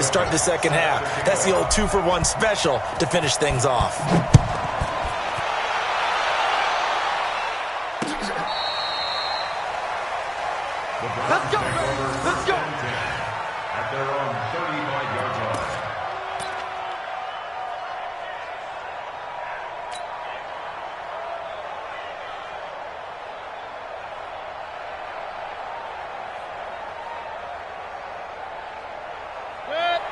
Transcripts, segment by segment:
to start the second half. That's the old 2-for-1 special to finish things off. Let's go! Let's go! At their own 35-yard line.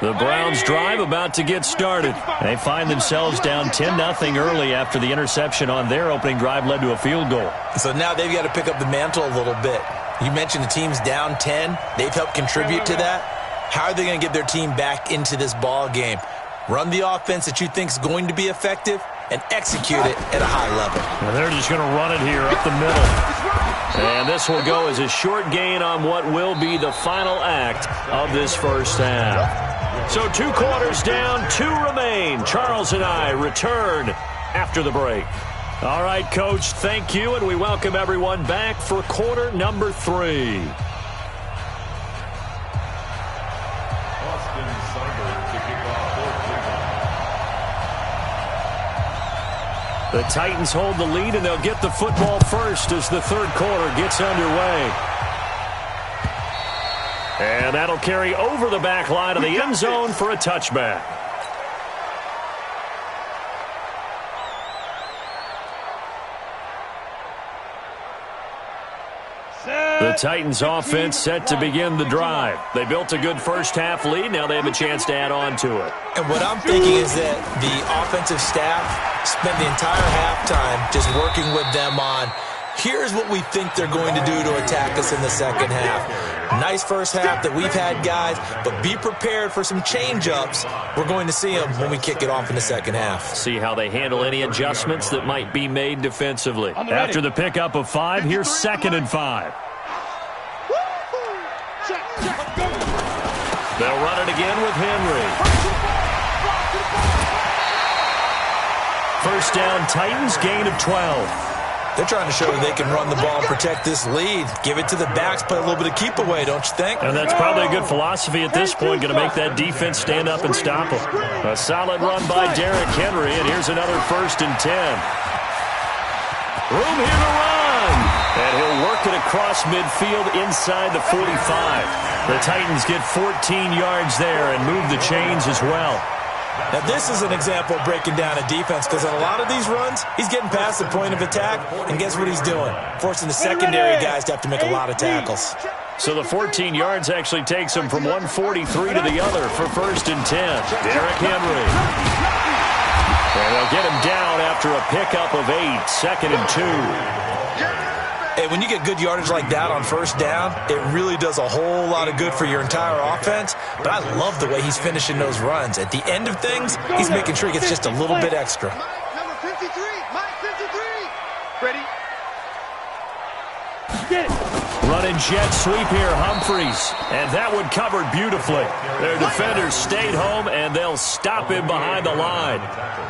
The Browns drive about to get started. They find themselves down 10-0 early after the interception on their opening drive led to a field goal. So now they've got to pick up the mantle a little bit. You mentioned the team's down 10. They've helped contribute to that. How are they going to get their team back into this ball game? Run the offense that you think is going to be effective and execute it at a high level. And they're just going to run it here up the middle. And this will go as a short gain on what will be the final act of this first half. So 2 quarters down, 2 remain. Charles and I return after the break. All right, Coach, thank you, and we welcome everyone back for quarter number 3. The Titans hold the lead, and they'll get the football first as the third quarter gets underway. And that'll carry over the back line of the end zone for a touchback. The Titans offense set to begin the drive. They built a good first half lead. Now they have a chance to add on to it. And what I'm thinking is that the offensive staff spent the entire halftime just working with them on, here's what we think they're going to do to attack us in the second half. Nice first half that we've had, guys, but be prepared for some change-ups. We're going to see them when we kick it off in the second half. See how they handle any adjustments that might be made defensively. After the pickup of 5, here's 2nd and 5. They'll run it again with Henry. First down, Titans, gain of 12. They're trying to show that they can run the ball and protect this lead. Give it to the backs, play a little bit of keep away, don't you think? And that's probably a good philosophy at this point, going to make that defense stand up and stop them. A solid run by Derrick Henry, and here's another 1st and 10. Room here to run. And he'll work it across midfield inside the 45. The Titans get 14 yards there and move the chains as well. Now, this is an example of breaking down a defense, because in a lot of these runs, he's getting past the point of attack, and guess what he's doing? Forcing the secondary guys to have to make a lot of tackles. So the 14 yards actually takes him from 143 to the other for 1st and 10. Derrick Henry. And they'll get him down after a pickup of 8, 2nd and 2. Hey, when you get good yardage like that on first down, it really does a whole lot of good for your entire offense. But I love the way he's finishing those runs. At the end of things, he's making sure he gets just a little bit extra. Number 53, Mike 53. Ready? Get it. Running jet sweep here, Humphreys. And that one covered beautifully. Their defenders stayed home, and they'll stop him behind the line.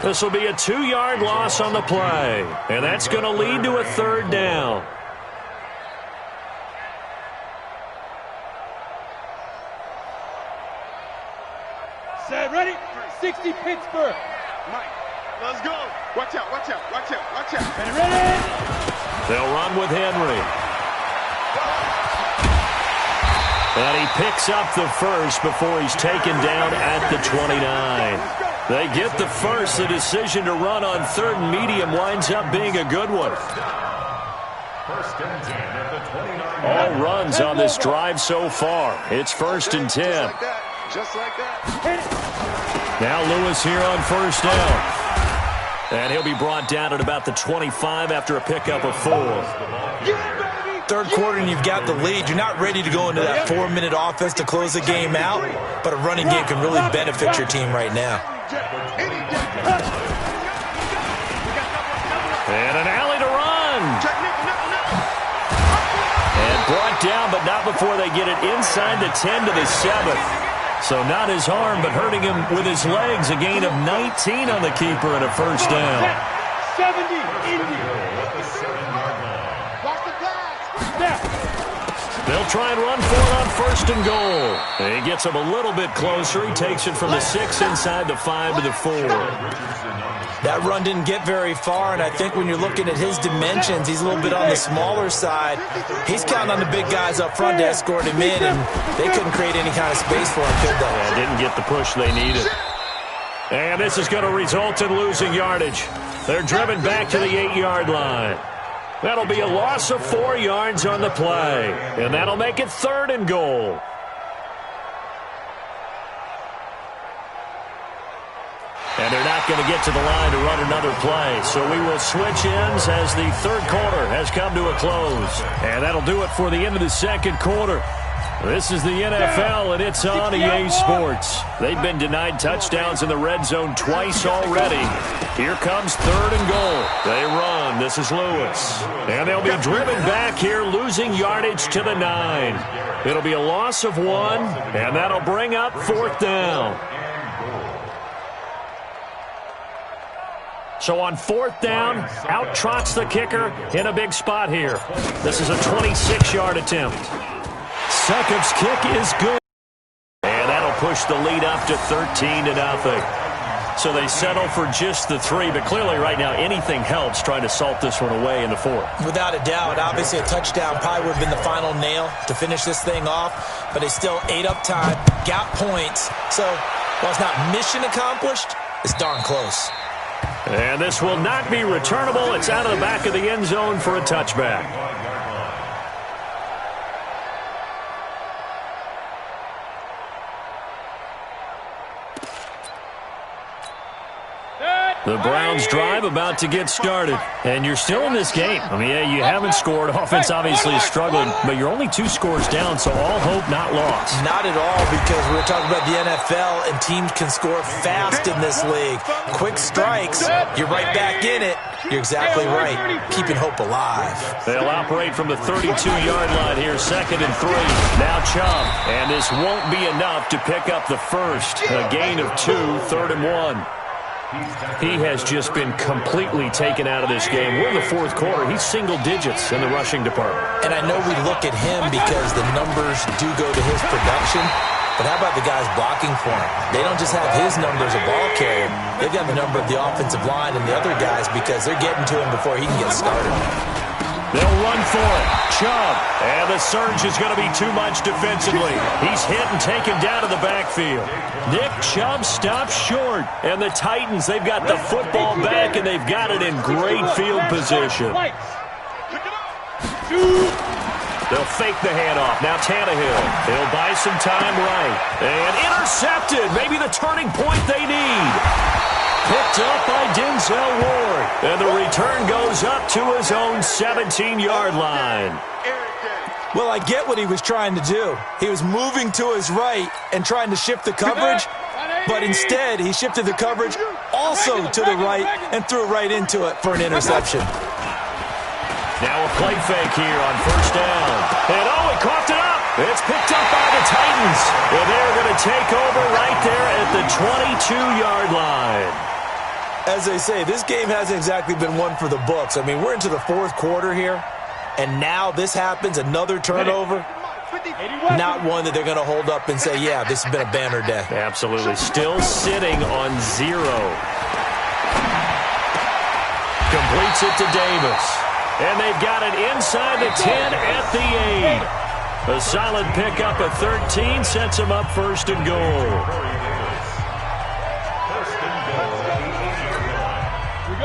This will be a 2-yard loss on the play. And that's going to lead to a 3rd down. Set, ready? 60 Pittsburgh. Mike, let's go. Watch out, watch out, watch out, watch out. Ready? They'll run with Henry. And he picks up the first before he's taken down at the 29. They get the first. The decision to run on 3rd and medium winds up being a good one. First and 10 at the 29. All runs on this drive so far. It's 1st and 10. Just like that. Now Lewis here on 1st down. And he'll be brought down at about the 25 after a pickup of 4. Third quarter and you've got the lead. You're not ready to go into that 4-minute offense to close the game out, but a running game can really benefit your team right now. And an alley to run. And brought down, but not before they get it inside the 10 to the 7. So not his arm, but hurting him with his legs. A gain of 19 on the keeper and a 1st down. 70, Indy. They'll try and run for it on 1st and goal. And he gets him a little bit closer. He takes it from the 6 inside the 5 to the 4. That run didn't get very far, and I think when you're looking at his dimensions, he's a little bit on the smaller side. He's counting on the big guys up front to escort him in, and they couldn't create any kind of space for him, could they? Yeah, didn't get the push they needed. And this is going to result in losing yardage. They're driven back to the 8-yard line. That'll be a loss of 4 yards on the play. And that'll make it 3rd and goal. And they're not going to get to the line to run another play. So we will switch ends as the 3rd quarter has come to a close. And that'll do it for the end of the 2nd quarter. This is the NFL, and it's on EA Sports. They've been denied touchdowns in the red zone twice already. Here comes 3rd and goal. They run. This is Lewis. And they'll be driven back here, losing yardage to the 9. It'll be a loss of 1, and that'll bring up 4th down. So on 4th down, out trots the kicker in a big spot here. This is a 26-yard attempt. Succop's kick is good. And that'll push the lead up to 13-0. So they settle for just the 3, but clearly right now anything helps trying to salt this one away in the 4th. Without a doubt, obviously a touchdown probably would have been the final nail to finish this thing off, but they still ate up time, got points. So while it's not mission accomplished, it's darn close. And this will not be returnable. It's out of the back of the end zone for a touchback. The Browns drive about to get started. And you're still in this game. I mean, yeah, you haven't scored. Offense obviously is struggling, but you're only 2 scores down, so all hope not lost. Not at all, because we're talking about the NFL, and teams can score fast in this league. Quick strikes, you're right back in it. You're exactly right. Keeping hope alive. They'll operate from the 32-yard line here, 2nd and 3. Now Chubb, and this won't be enough to pick up the first. A gain of 2, 3rd and 1. He has just been completely taken out of this game. We're in the 4th quarter. He's single digits in the rushing department. And I know we look at him because the numbers do go to his production, but how about the guys blocking for him? They don't just have his numbers of ball carrier. They've got the number of the offensive line and the other guys because they're getting to him before he can get started. They'll run for it. Chubb. And the surge is going to be too much defensively. He's hit and taken down to the backfield. Nick Chubb stops short. And the Titans, they've got the football back, and they've got it in great field position. They'll fake the handoff. Now Tannehill. He'll buy some time right. And intercepted. Maybe the turning point they need. Picked up by Denzel Ward. And the return goes up to his own 17-yard line. Well, I get what he was trying to do. He was moving to his right and trying to shift the coverage, but instead he shifted the coverage also to the right and threw right into it for an interception. Now a play fake here on 1st down. And he coughed it up. It's picked up by the Titans. And they're going to take over right there at the 22-yard line. As they say, this game hasn't exactly been one for the books. I mean, we're into the 4th quarter here, and now this happens, another turnover. Not one that they're going to hold up and say, yeah, this has been a banner day. Absolutely. Still sitting on 0. Completes it to Davis. And they've got it inside the 10 at the 8. A solid pickup of 13 sets them up 1st and goal.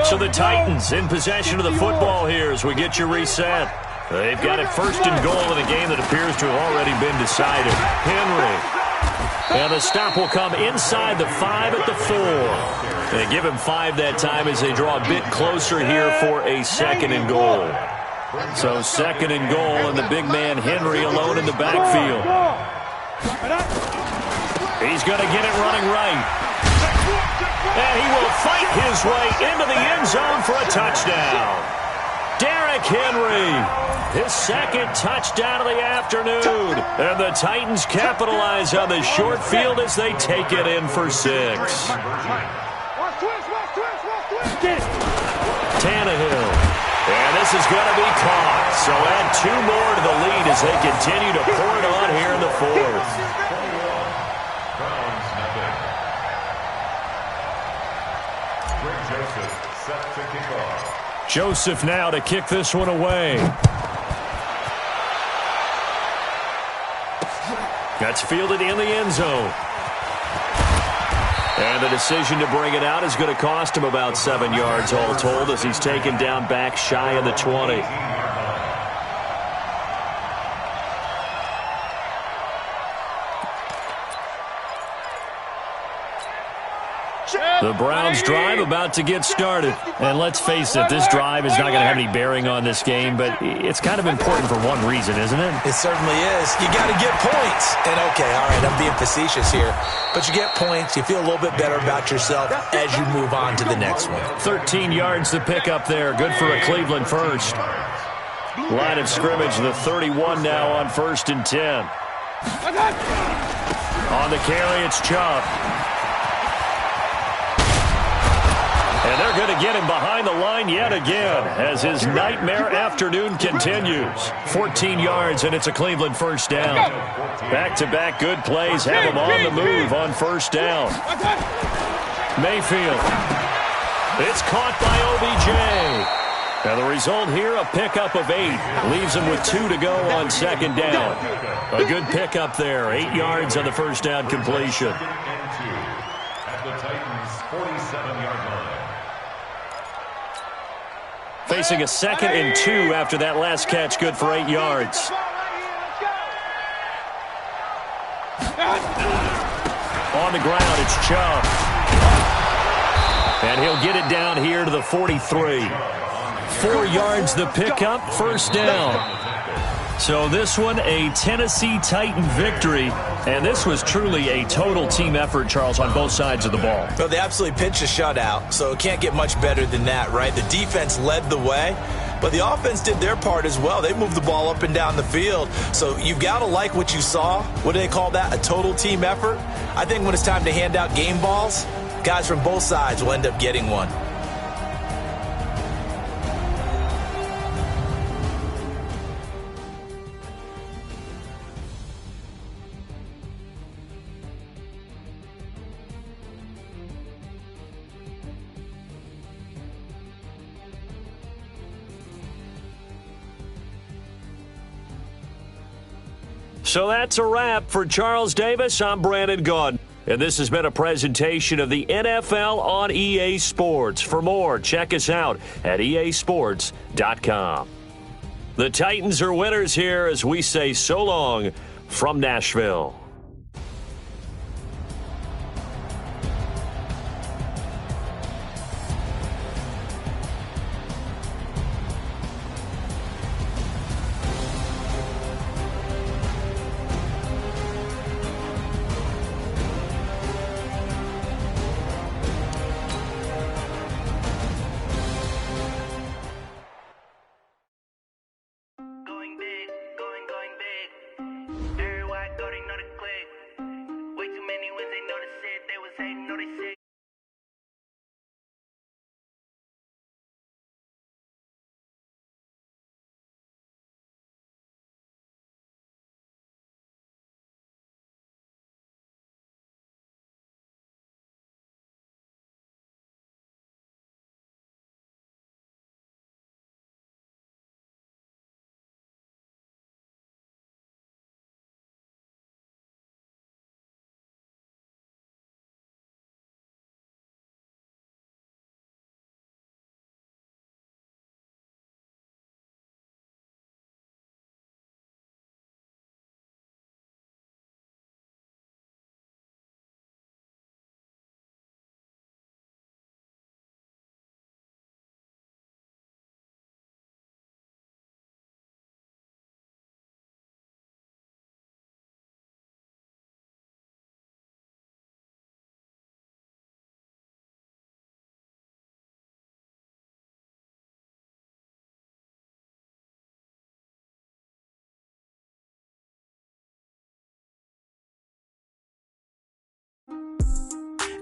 So the Titans in possession of the football here as we get you reset. They've got it 1st and goal in a game that appears to have already been decided. Henry. And the stop will come inside the 5 at the 4. They give him 5 that time as they draw a bit closer here for a 2nd and goal. So 2nd and goal, and the big man Henry alone in the backfield. He's going to get it running right. And he will fight his way into the end zone for a touchdown. Derrick Henry, his 2nd touchdown of the afternoon. And the Titans capitalize on the short field as they take it in for 6. Tannehill. And this is going to be caught. So add 2 more to the lead as they continue to pour it on here in the fourth. Joseph now to kick this one away. That's fielded in the end zone. And the decision to bring it out is going to cost him about 7 yards all told as he's taken down back shy of the 20. The Browns drive about to get started. And let's face it, this drive is not going to have any bearing on this game, but it's kind of important for one reason, isn't it? It certainly is. You got to get points. And okay, all right, I'm being facetious here, but you get points, you feel a little bit better about yourself as you move on to the next one. 13 yards to pick up there. Good for a Cleveland first. Line of scrimmage, the 31 now on 1st and 10. On the carry, it's Chubb. And they're going to get him behind the line yet again as his nightmare afternoon continues. 14 yards, and it's a Cleveland first down. Back-to-back good plays have him on the move on 1st down. Mayfield. It's caught by OBJ. And the result here, a pickup of 8. Leaves him with 2 to go on 2nd down. A good pickup there. 8 yards on the first down completion. At the Titans' 47-yard line. Facing a 2nd and 2 after that last catch, good for 8 yards. On the ground, it's Chubb. And he'll get it down here to the 43. 4 yards the pickup, 1st down. So this one, a Tennessee Titan victory. And this was truly a total team effort, Charles, on both sides of the ball. Well, they absolutely pitched a shutout, so it can't get much better than that, right? The defense led the way, but the offense did their part as well. They moved the ball up and down the field. So you've got to like what you saw. What do they call that? A total team effort? I think when it's time to hand out game balls, guys from both sides will end up getting one. So that's a wrap for Charles Davis. I'm Brandon Gaudin. And this has been a presentation of the NFL on EA Sports. For more, check us out at easports.com. The Titans are winners here as we say so long from Nashville.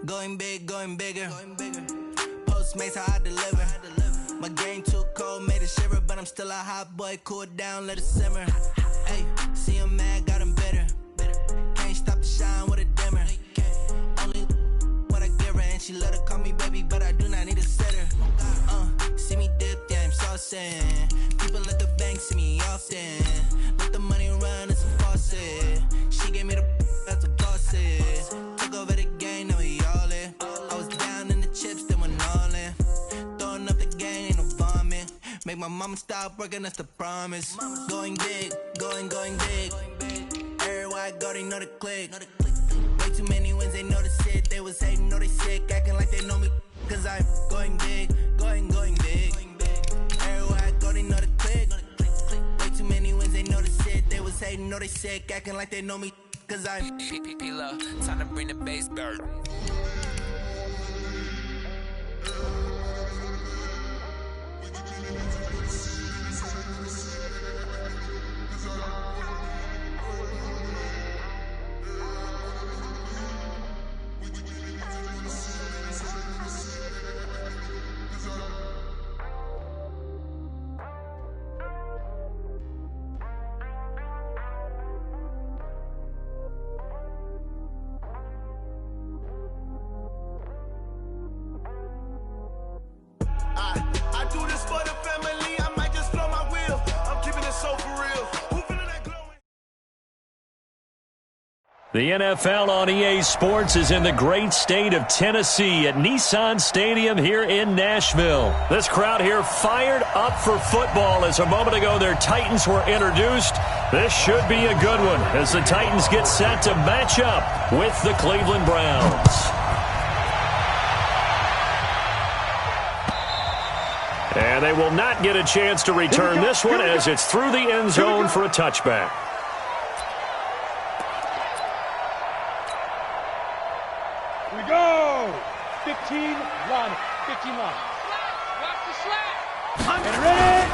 Going big, going bigger. Postmates how I deliver. My game too cold, made a shiver. I'm still a hot boy, cool down, let it simmer. Hey, see him mad, got him bitter. Can't stop the shine with a dimmer. Only what I give her, and she let her call me baby, but I do not need a sitter. See me dip, yeah, I'm saucing. People at the bank see me often. Let the money run, it's a faucet. She gave me the that's a bossy. Took over the game, now we all in. I was down in the chips, then went all in. Throwing up the game, ain't no vomit. Make my mama stop working, that's the promise. Going big, going big. Everywhere I go, they know the click. Way too many wins, they know the shit. They was hating, know they sick, acting like they know me. Cause I'm going big, going big. Everywhere I go, they know the click. Way too many wins, they know the shit. They was hating, know they sick, acting like they know me. Cause I'm P-P-P-Love, time to bring the bass back. I do this for the family, I might just blow my wheel. I'm keeping it so for real. Who feeling that glowing? The NFL on EA Sports is in the great state of Tennessee at Nissan Stadium here in Nashville. This crowd here fired up for football as a moment ago their Titans were introduced. This should be a good one as the Titans get set to match up with the Cleveland Browns. And they will not get a chance to return this one as it's through the end zone for a touchback. Here we go. 15 line. 15 line. Get ready.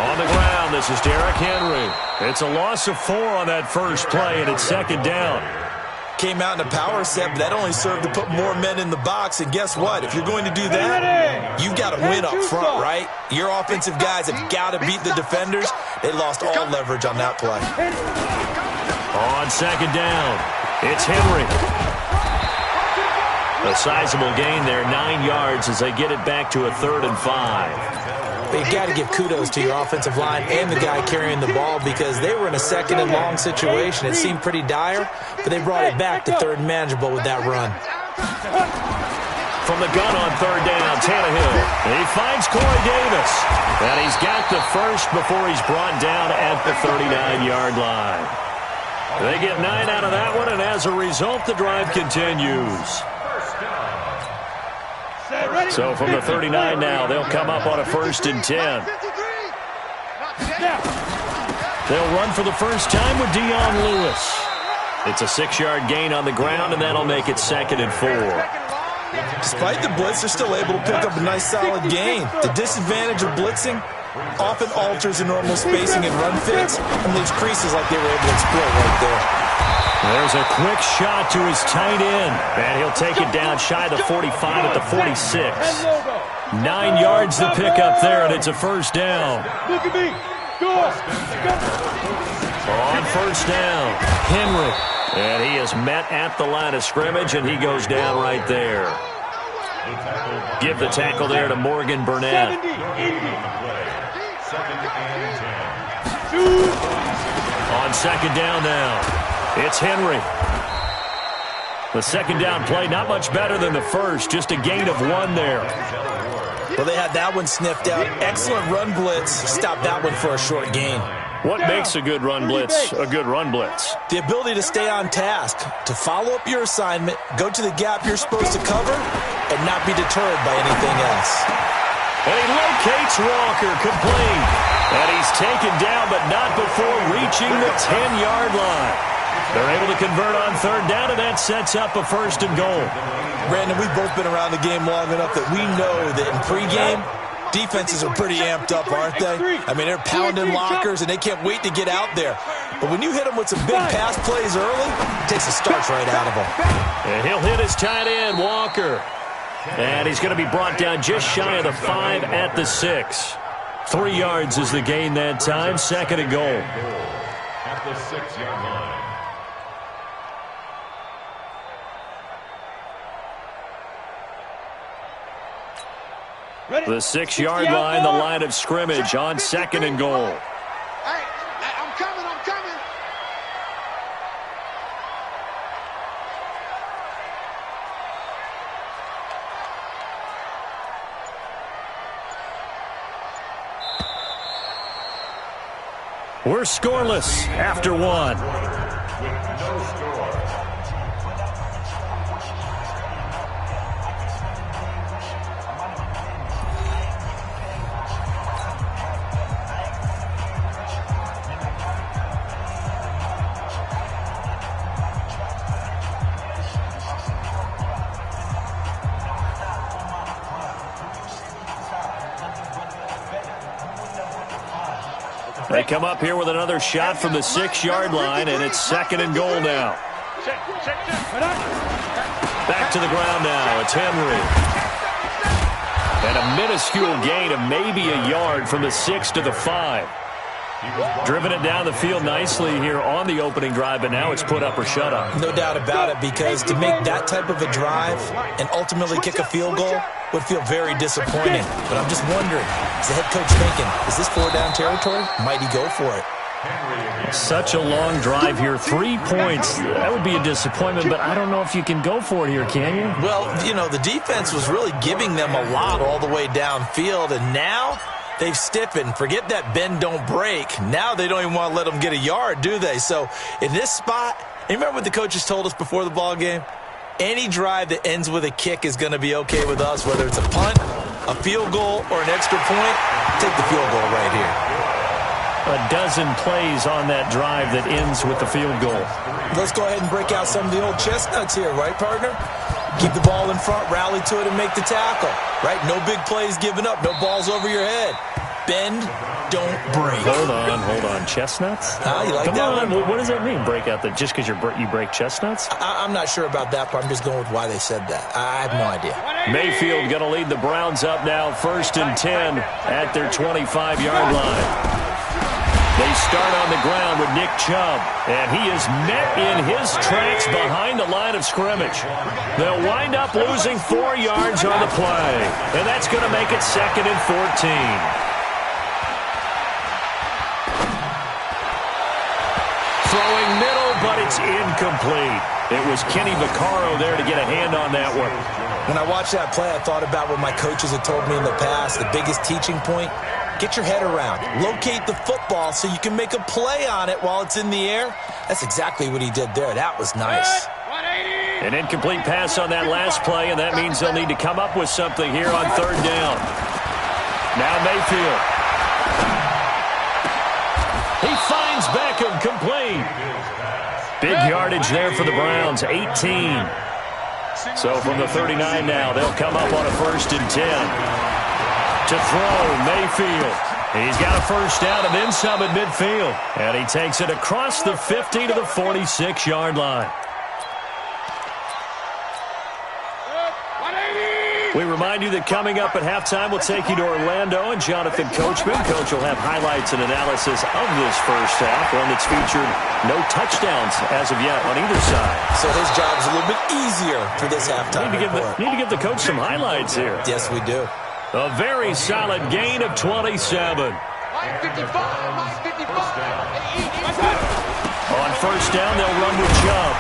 On the ground, this is Derrick Henry. It's a loss of 4 on that first play, and it's second down. Came out in a power set, but that only served to put more men in the box. And guess what? If you're going to do that, you've got to win up front, right? Your offensive guys have got to beat the defenders. They lost all leverage on that play. On second down, it's Henry. A sizable gain there, 9 yards as they get it back to a 3rd and 5. But you've got to give kudos to your offensive line and the guy carrying the ball because they were in a 2nd and long situation. It seemed pretty dire, but they brought it back to 3rd and manageable with that run. From the gun on 3rd down, Tannehill. He finds Corey Davis. And he's got the first before he's brought down at the 39-yard line. They get 9 out of that one, and as a result, the drive continues. So from the 39 now, they'll come up on a 1st and 10. They'll run for the first time with Dion Lewis. It's a 6-yard gain on the ground, and that'll make it 2nd and 4. Despite the blitz, they're still able to pick up a nice solid gain. The disadvantage of blitzing often alters the normal spacing and run fits and leaves creases like they were able to exploit right there. There's a quick shot to his tight end, and he'll take it down shy of the 45 at the 46. 9 yards to pick up there, and it's a 1st down. Look at me. Go. On 1st down, Henry. And he is met at the line of scrimmage, and he goes down right there. Give the tackle there to Morgan Burnett. 70, 80. On 2nd down now. It's Henry. The 2nd down play, not much better than the first, just a gain of 1 there. Well, they had that one sniffed out. Excellent run blitz. Stopped that one for a short gain. What makes a good run blitz a good run blitz? The ability to stay on task, to follow up your assignment, go to the gap you're supposed to cover, and not be deterred by anything else. And he locates Walker, complete. And he's taken down, but not before reaching the 10-yard line. They're able to convert on 3rd down, and that sets up a 1st and goal. Brandon, we've both been around the game long enough that we know that in pregame, defenses are pretty amped up, aren't they? I mean, they're pounding lockers, and they can't wait to get out there. But when you hit them with some big pass plays early, it takes the starch right out of them. And he'll hit his tight end, Walker. And he's going to be brought down just shy of the 5 at the 6. 3 yards is the gain that time. 2nd and goal. At the 6-yard line. The 6-yard line, the line of scrimmage on 2nd and goal. Hey, I'm coming. We're scoreless after 1. With no score. They come up here with another shot from the 6-yard line, and it's 2nd and goal now. Back to the ground now. It's Henry. And a minuscule gain of maybe a yard from the 6 to the 5. Driven it down the field nicely here on the opening drive, but now it's put up or shut up. No doubt about it, because to make that type of a drive and ultimately kick a field goal would feel very disappointing. But I'm just wondering, is the head coach thinking, is this 4-down territory? Might he go for it? Such a long drive here. 3 points. That would be a disappointment, but I don't know if you can go for it here, can you? Well, you know, the defense was really giving them a lot all the way downfield, and now they've stiffened. Forget that bend, don't break. Now they don't even want to let them get a yard, do they? So in this spot, you remember what the coaches told us before the ball game? Any drive that ends with a kick is going to be okay with us, whether it's a punt, a field goal, or an extra point. Take the field goal right here. A dozen plays on that drive that ends with the field goal. Let's go ahead and break out some of the old chestnuts here, right, partner? Keep the ball in front, rally to it, and make the tackle, right? No big plays given up, no balls over your head. Bend, don't break. Hold on. Chestnuts? You like Come that on. one? What does that mean, break out the, just because you break chestnuts? I'm not sure about that part. I'm just going with why they said that. I have no idea. Mayfield going to lead the Browns up now, 1st and 10 at their 25-yard line. They start on the ground with Nick Chubb, and he is met in his tracks behind the line of scrimmage. They'll wind up losing 4 yards on the play, and that's going to make it 2nd and 14. Throwing middle, but it's incomplete. It was Kenny Vaccaro there to get a hand on that one. When I watched that play, I thought about what my coaches had told me in the past. The biggest teaching point, get your head around. Locate the football so you can make a play on it while it's in the air. That's exactly what he did there. That was nice. An incomplete pass on that last play, and that means they'll need to come up with something here on 3rd down. Now Mayfield. He finds Beckham, complete. Big yardage there for the Browns, 18. So from the 39 now, they'll come up on a 1st and 10. To throw, Mayfield. He's got a 1st down and then some at midfield. And he takes it across the 50 to the 46-yard line. We remind you that coming up at halftime, we'll take you to Orlando and Jonathan Coachman. Coach will have highlights and analysis of this first half, one that's featured no touchdowns as of yet on either side. So his job's a little bit easier for this halftime. Need to give the coach some highlights here. Yes, we do. A very solid gain of 27. On 1st down, they'll run with Chubb.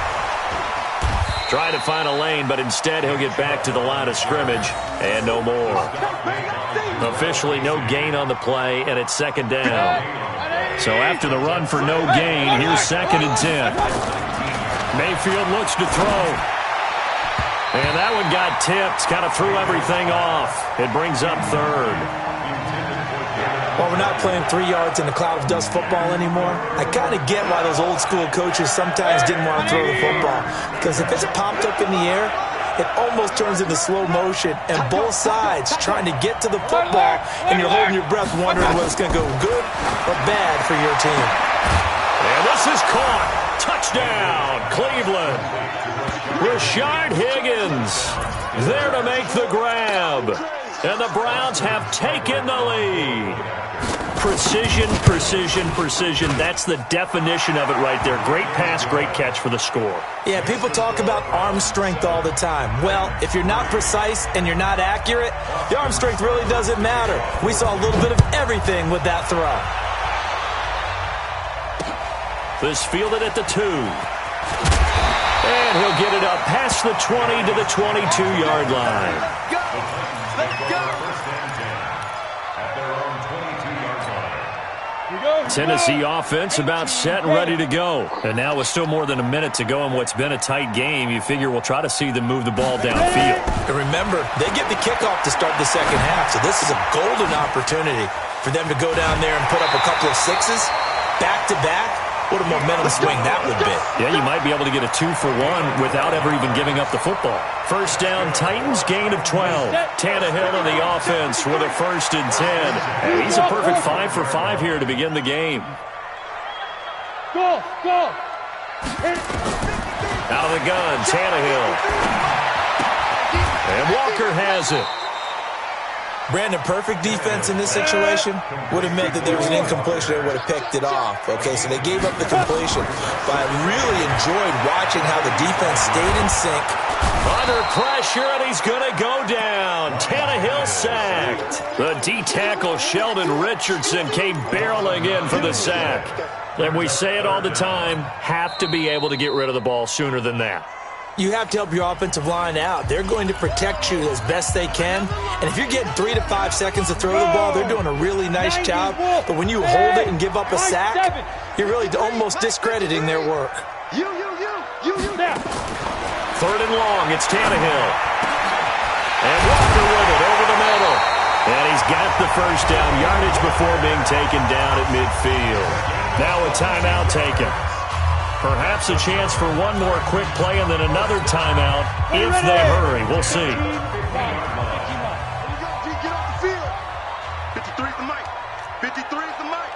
Try to find a lane, but instead he'll get back to the line of scrimmage, and no more. Officially no gain on the play, and it's 2nd down. So after the run for no gain, here's 2nd and 10. Mayfield looks to throw. And that one got tipped, kind of threw everything off. It brings up 3rd. Well, we're not playing 3 yards in a cloud of dust football anymore. I kind of get why those old school coaches sometimes didn't want to throw the football. Because if it's popped up in the air, it almost turns into slow motion. And both sides trying to get to the football, and you're holding your breath wondering whether it's going to go good or bad for your team. And this is caught. Touchdown, Cleveland. Rashard Higgins there to make the grab. And the Browns have taken the lead. Precision, precision, precision. That's the definition of it right there. Great pass, great catch for the score. Yeah, people talk about arm strength all the time. Well, if you're not precise and you're not accurate, the arm strength really doesn't matter. We saw a little bit of everything with that throw. This fielded at the 2. And he'll get it up past the 20 to the 22-yard line. Go! Let's go! Tennessee offense about set and ready to go. And now with still more than a minute to go in what's been a tight game, you figure we'll try to see them move the ball downfield. And remember, they get the kickoff to start the second half, so this is a golden opportunity for them to go down there and put up a couple of sixes back-to-back. What a momentum swing that would be. Yeah, you might be able to get a 2-for-1 without ever even giving up the football. First down, Titans, gain of 12. Tannehill in the offense with a 1st and 10. And he's a perfect 5 for 5 here to begin the game. Go! Out of the gun, Tannehill. And Walker has it. Brandon, perfect defense in this situation would have meant that there was an incompletion. They would have picked it off. Okay, so they gave up the completion. But I really enjoyed watching how the defense stayed in sync. Under pressure, and he's going to go down. Tannehill sacked. The D-tackle, Sheldon Richardson, came barreling in for the sack. And we say it all the time, have to be able to get rid of the ball sooner than that. You have to help your offensive line out. They're going to protect you as best they can. And if you're getting 3 to 5 seconds to throw the ball, they're doing a really nice job. But when you hold it and give up a sack, you're really almost discrediting their work. You. 3rd and long, it's Tannehill. And Walker with it over the middle. And he's got the first down yardage before being taken down at midfield. Now a timeout taken. Perhaps a chance for one more quick play and then another timeout if they hurry. We'll see. Get off the field. 53 is the mic. 53 is the mic.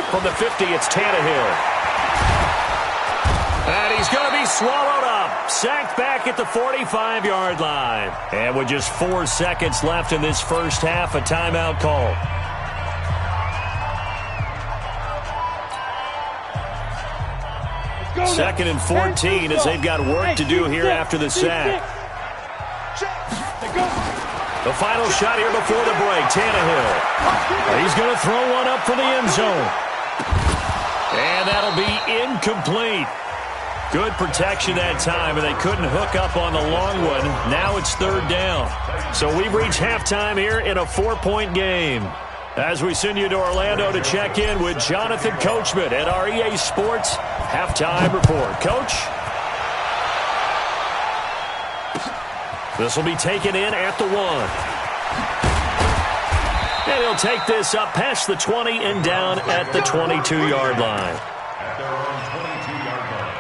From the 50, it's Tannehill. And he's going to be swallowed up. Sacked back at the 45-yard line. And with just 4 seconds left in this first half, a timeout call. Second and 14 as they've got work to do here after the sack. The final shot here before the break, Tannehill. He's going to throw one up for the end zone. And that'll be incomplete. Good protection that time, and they couldn't hook up on the long one. Now it's 3rd down. So we've reached halftime here in a 4-point game. As we send you to Orlando to check in with Jonathan Coachman at our EA Sports Halftime Report. Coach? This will be taken in at the 1. And he'll take this up past the 20 and down at the 22-yard line. At their own 22-yard line.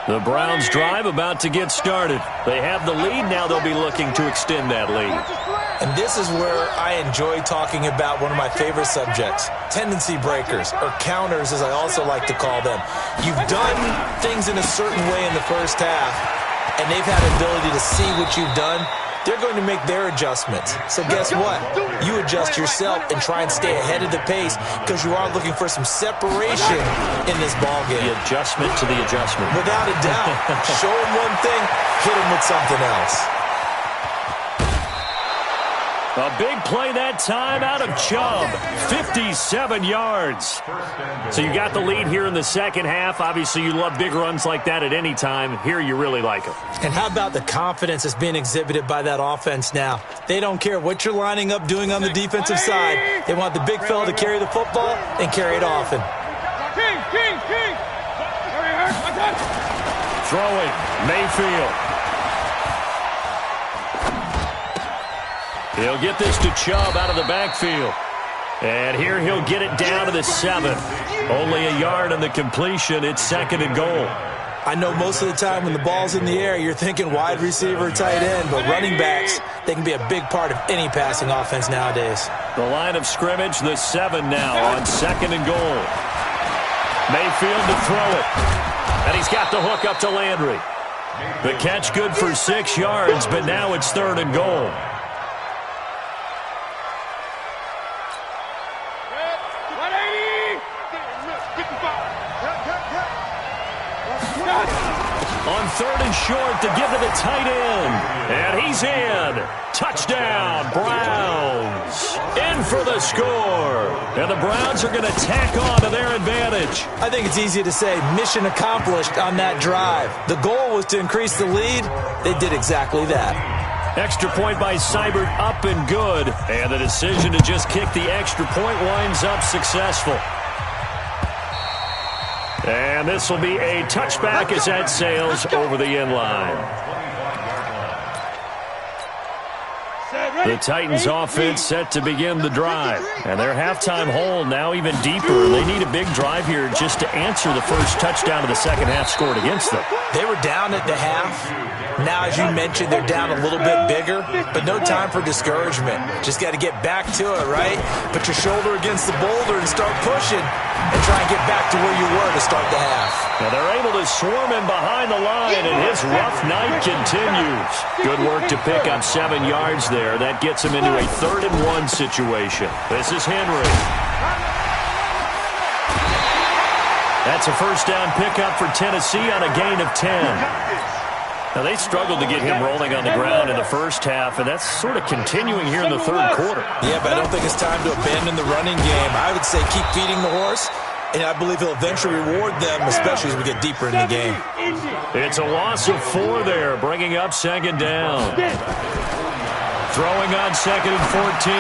The Browns drive about to get started. They have the lead. Now they'll be looking to extend that lead. And this is where I enjoy talking about one of my favorite subjects, tendency breakers, or counters as I also like to call them. You've done things in a certain way in the first half, and they've had the ability to see what you've done. They're going to make their adjustments. So guess what? You adjust yourself and try and stay ahead of the pace because you are looking for some separation in this ballgame. The adjustment to the adjustment. Without a doubt. Show them one thing, hit them with something else. A big play that time out of Chubb. 57 yards. So you got the lead here in the second half. Obviously, you love big runs like that at any time. Here, you really like them. And how about the confidence that's being exhibited by that offense now? They don't care what you're lining up doing on the defensive side. They want the big fella to carry the football and carry it often. King. Throwing, Mayfield. He'll get this to Chubb out of the backfield. And here he'll get it down to the 7. Only a yard on the completion. It's 2nd and goal. I know most of the time when the ball's in the air, you're thinking wide receiver, tight end, but running backs, they can be a big part of any passing offense nowadays. The line of scrimmage, the 7 now on 2nd and goal. Mayfield to throw it. And he's got the hook up to Landry. The catch good for 6 yards, but now it's 3rd and goal. On 3rd and short to give to the tight end. And he's in. Touchdown, Browns. In for the score. And the Browns are going to tack on to their advantage. I think it's easy to say mission accomplished on that drive. The goal was to increase the lead. They did exactly that. Extra point by Seibert up and good. And the decision to just kick the extra point winds up successful. And this will be a touchback as that sails over the end line. The Titans offense set to begin the drive. And their halftime hole now even deeper. They need a big drive here just to answer the first touchdown of the second half scored against them. They were down at the half. Now, as you mentioned, they're down a little bit bigger, but no time for discouragement. Just got to get back to it, right? Put your shoulder against the boulder and start pushing and try and get back to where you were to start the half. Now they're able to swarm him behind the line, and his rough night continues. Good work to pick up 7 yards there. That gets him into a 3rd and 1 situation. This is Henry. That's a first down pickup for Tennessee on a gain of 10. Now, they struggled to get him rolling on the ground in the first half, and that's sort of continuing here in the 3rd quarter. Yeah, but I don't think it's time to abandon the running game. I would say keep feeding the horse, and I believe he'll eventually reward them, especially as we get deeper in the game. It's a loss of 4 there, bringing up 2nd down. Throwing on 2nd and 14.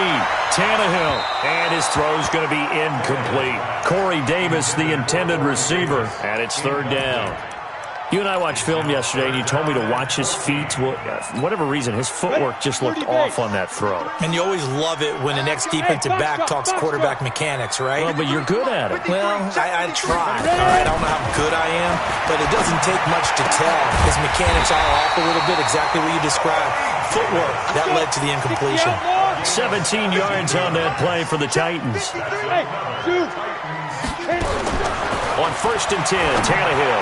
Tannehill, and his throw's going to be incomplete. Corey Davis, the intended receiver, and it's 3rd down. You and I watched film yesterday, and you told me to watch his feet. Well, for whatever reason, his footwork just looked off on that throw. And you always love it when an ex-defensive back talks quarterback mechanics, right? Well, but you're good at it. Well, I try. All right, I don't know how good I am, but it doesn't take much to tell. His mechanics are off a little bit, exactly what you described. Footwork, that led to the incompletion. 17 yards on that play for the Titans. On 1st and 10, Tannehill.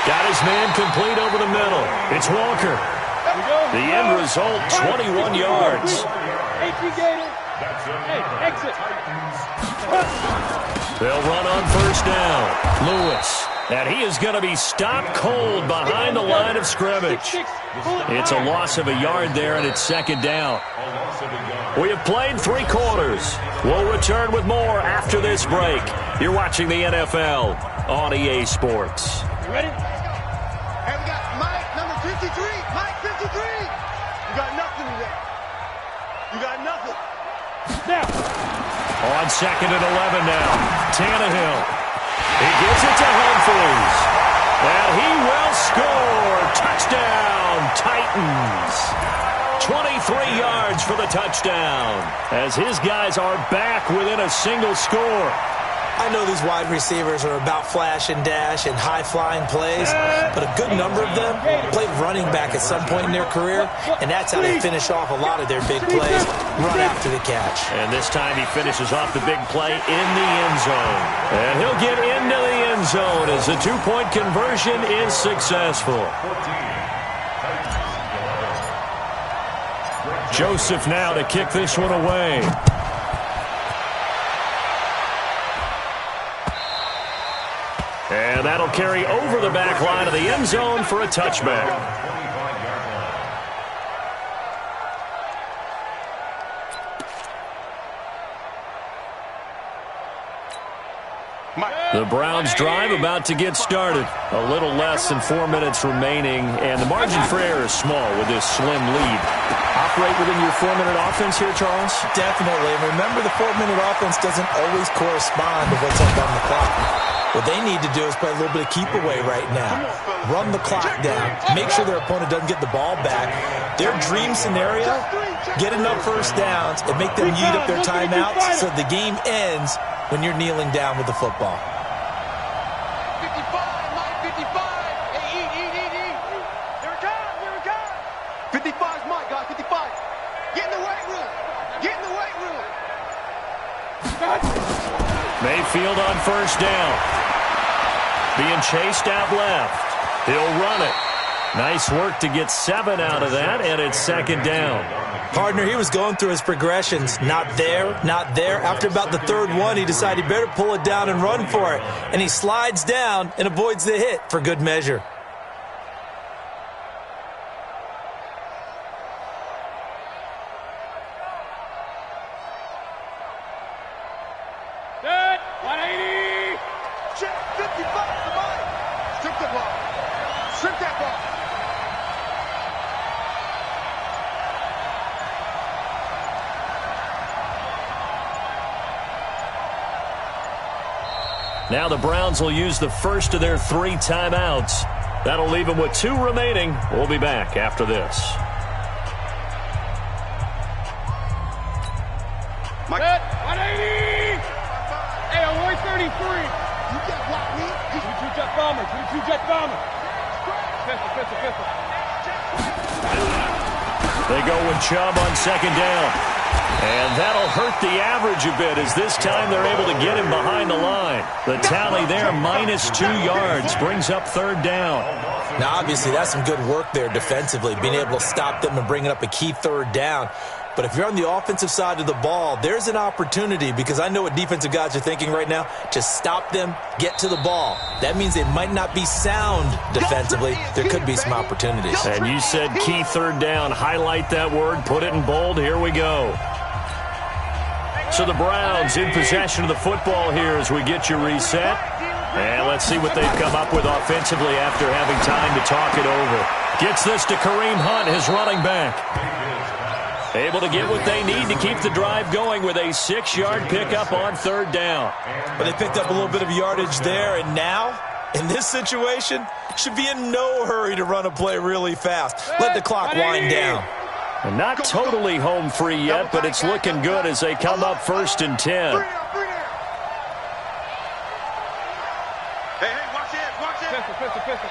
Got his man complete over the middle. It's Walker. The end result, 21 yards. They'll run on 1st down. Lewis. And he is going to be stopped cold behind the line of scrimmage. It's a loss of a yard there, and it's 2nd down. We have played 3 quarters. We'll return with more after this break. You're watching the NFL on EA Sports. You ready? And we got Mike, number 53. Mike, 53. You got nothing today. You got nothing. Now. On 2nd and 11 now. Tannehill. He gives it to Humphries. And he will score. Touchdown, Titans. 23 yards for the touchdown. As his guys are back within a single score. I know these wide receivers are about flash and dash and high-flying plays, but a good number of them played running back at some point in their career, and that's how they finish off a lot of their big plays, run after the catch. And this time he finishes off the big play in the end zone. And he'll get into the end zone as the 2-point conversion is successful. Joseph now to kick this one away. And that'll carry over the back line of the end zone for a touchback. The Browns drive about to get started. A little less than 4 minutes remaining, and the margin for error is small with this slim lead. Operate within your 4-minute offense here, Charles? Definitely. And remember, the 4-minute offense doesn't always correspond to what's up on the clock. What they need to do is play a little bit of keep away right now. Run the clock down. Make sure their opponent doesn't get the ball back. Their dream scenario, get enough first downs and make them eat up their timeouts so the game ends when you're kneeling down with the football. 55, Mike, 55. Mayfield on first down. Being chased out left. He'll run it. Nice work to get 7 out of that, and it's second down. Partner, he was going through his progressions. Not there, not there. After about the third one, he decided he better pull it down and run for it. And he slides down and avoids the hit for good measure. Set, 180. Check 55, somebody. Strip the ball. Strip that ball. Now the Browns will use the first of their 3 timeouts. That'll leave them with 2 remaining. We'll be back after this. Set, 180. Hey, I'm 133. You got block me. 22 jet bomber, 22 jet bomber. Pistol. They go with Chubb on second down. And that'll hurt the average a bit as this time they're able to get him behind the line. The tally there, -2 yards, brings up third down. Now, obviously, that's some good work there defensively, being able to stop them and bringing up a key third down. But if you're on the offensive side of the ball, there's an opportunity, because I know what defensive guys are thinking right now. Just stop them, get to the ball. That means they might not be sound defensively. There could be some opportunities. And you said key third down. Highlight that word, put it in bold. Here we go. So the Browns in possession of the football here as we get you reset. And let's see what they've come up with offensively after having time to talk it over. Gets this to Kareem Hunt, his running back. Able to get what they need to keep the drive going with a 6-yard pickup on third down. But they picked up a little bit of yardage there, and now, in this situation, should be in no hurry to run a play really fast. Let the clock wind down. And not totally home free yet, but it's looking good as they come up 1st and 10. Hey, watch it. Pistol.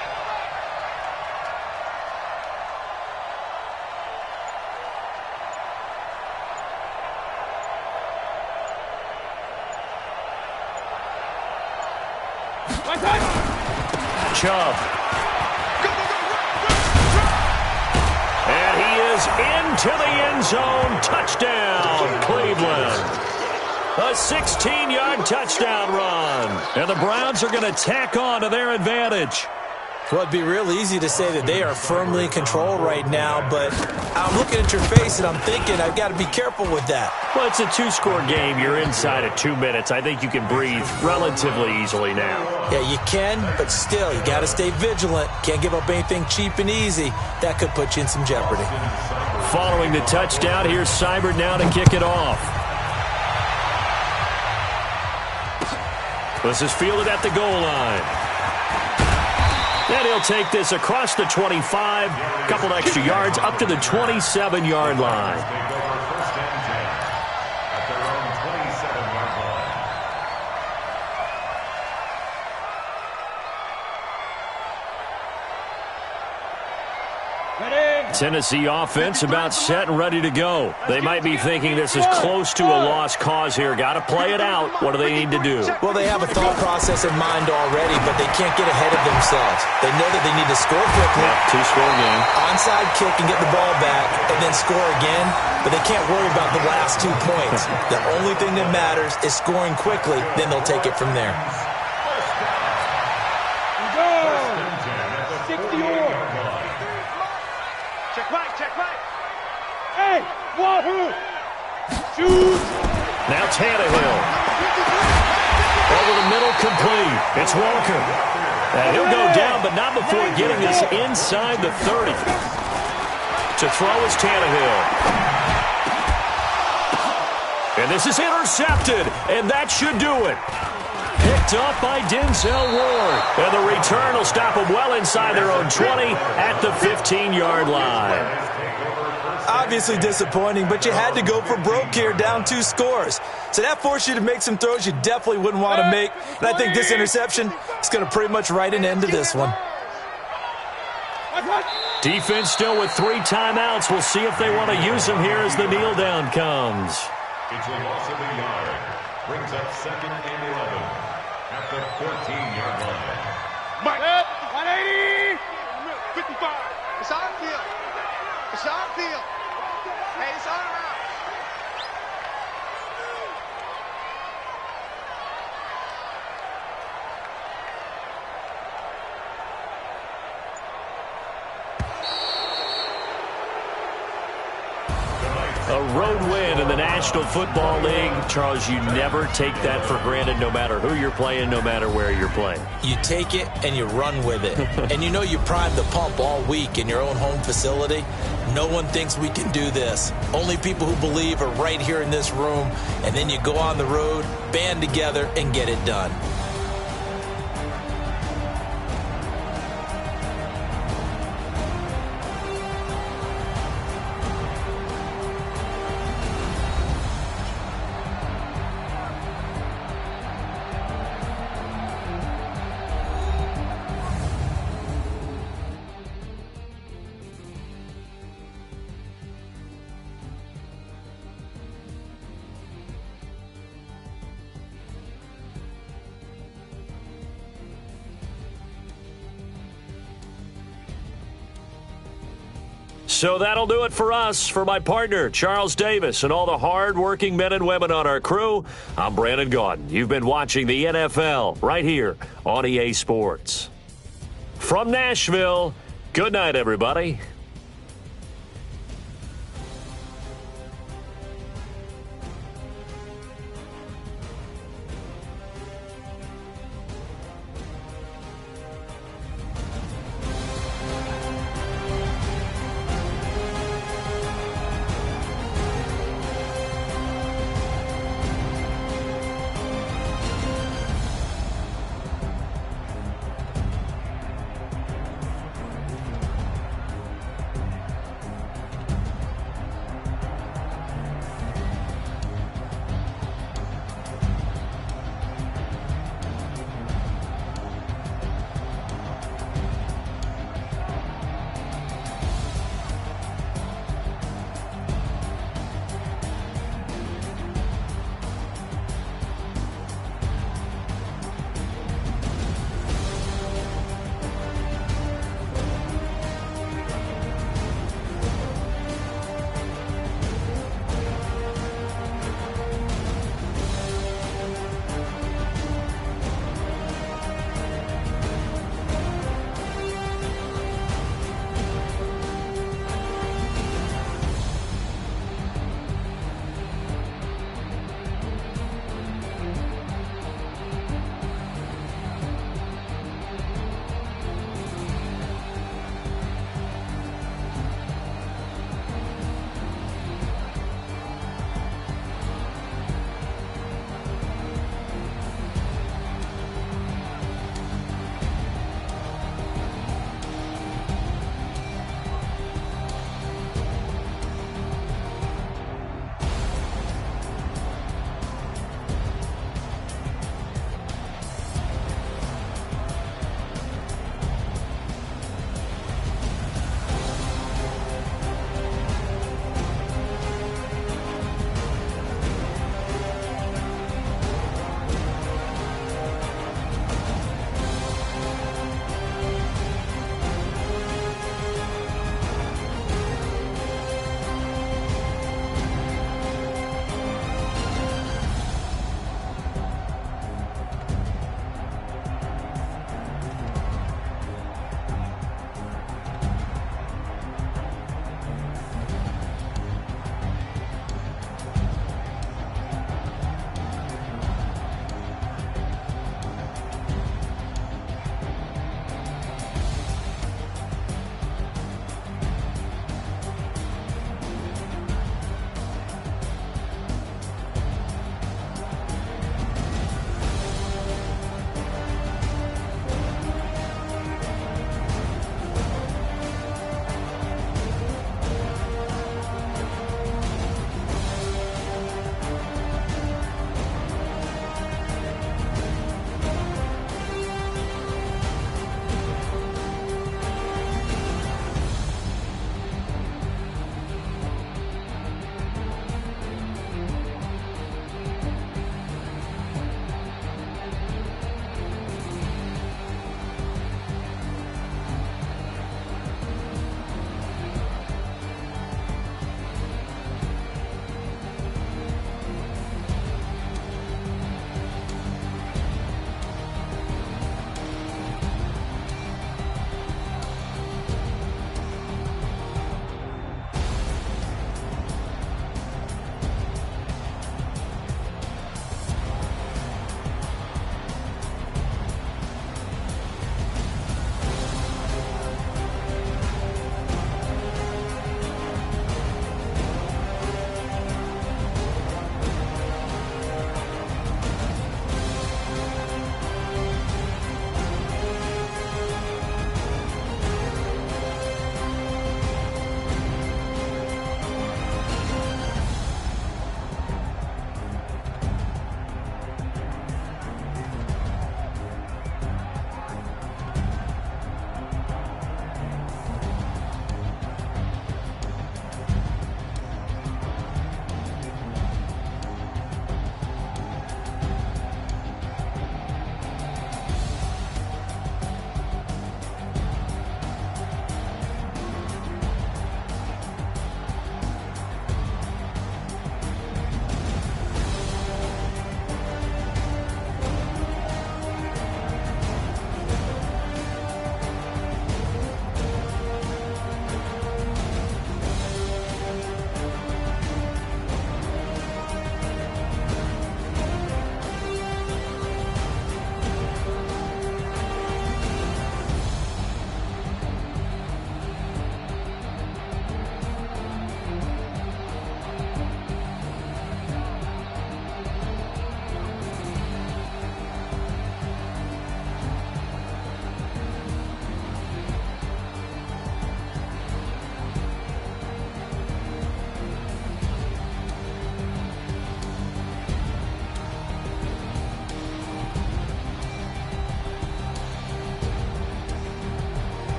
Chubb. And he is into the end zone. Touchdown, Cleveland. A 16-yard touchdown run. And the Browns are going to tack on to their advantage. Well, it'd be real easy to say that they are firmly in control right now, but I'm looking at your face and I'm thinking I've got to be careful with that. Well, it's a 2-score game. You're inside of 2 minutes. I think you can breathe relatively easily now. Yeah, you can, but still, you got to stay vigilant. Can't give up anything cheap and easy. That could put you in some jeopardy. Following the touchdown, here's Seibert now to kick it off. This is fielded at the goal line. And he'll take this across the 25, a couple extra yards, up to the 27-yard line. Tennessee offense about set and ready to go. They might be thinking this is close to a lost cause here. Got to play it out. What do they need to do? Well, they have a thought process in mind already, but they can't get ahead of themselves. They know that they need to score quickly. Yep, 2-score game. Onside kick and get the ball back and then score again, but they can't worry about the last 2 points. The only thing that matters is scoring quickly, then they'll take it from there. Hey, Wahoo! Shoot! Now Tannehill. Over the middle, complete. It's Walker. And he'll go down, but not before getting this inside the 30. To throw is Tannehill. And this is intercepted, and that should do it. Picked up by Denzel Ward. And the return will stop them well inside their own 20 at the 15-yard line. Obviously disappointing, but you had to go for broke here, down 2 scores. So that forced you to make some throws you definitely wouldn't want to make. And I think this interception is going to pretty much write an end to this one. Defense still with 3 timeouts. We'll see if they want to use them here as the kneel down comes. It's a loss of a yard. Brings up 2nd and 11 at the 14-yard line. Mike, 180, 55. It's our field. It's our field. Hey, it's our house. A road win in the National Football League. Charles, you never take that for granted, no matter who you're playing, no matter where you're playing. You take it and you run with it. And you know you primed the pump all week in your own home facility. No one thinks we can do this. Only people who believe are right here in this room. And then you go on the road, band together, and get it done. So that'll do it for us. For my partner, Charles Davis, and all the hard-working men and women on our crew, I'm Brandon Gaudin. You've been watching the NFL right here on EA Sports. From Nashville, good night, everybody.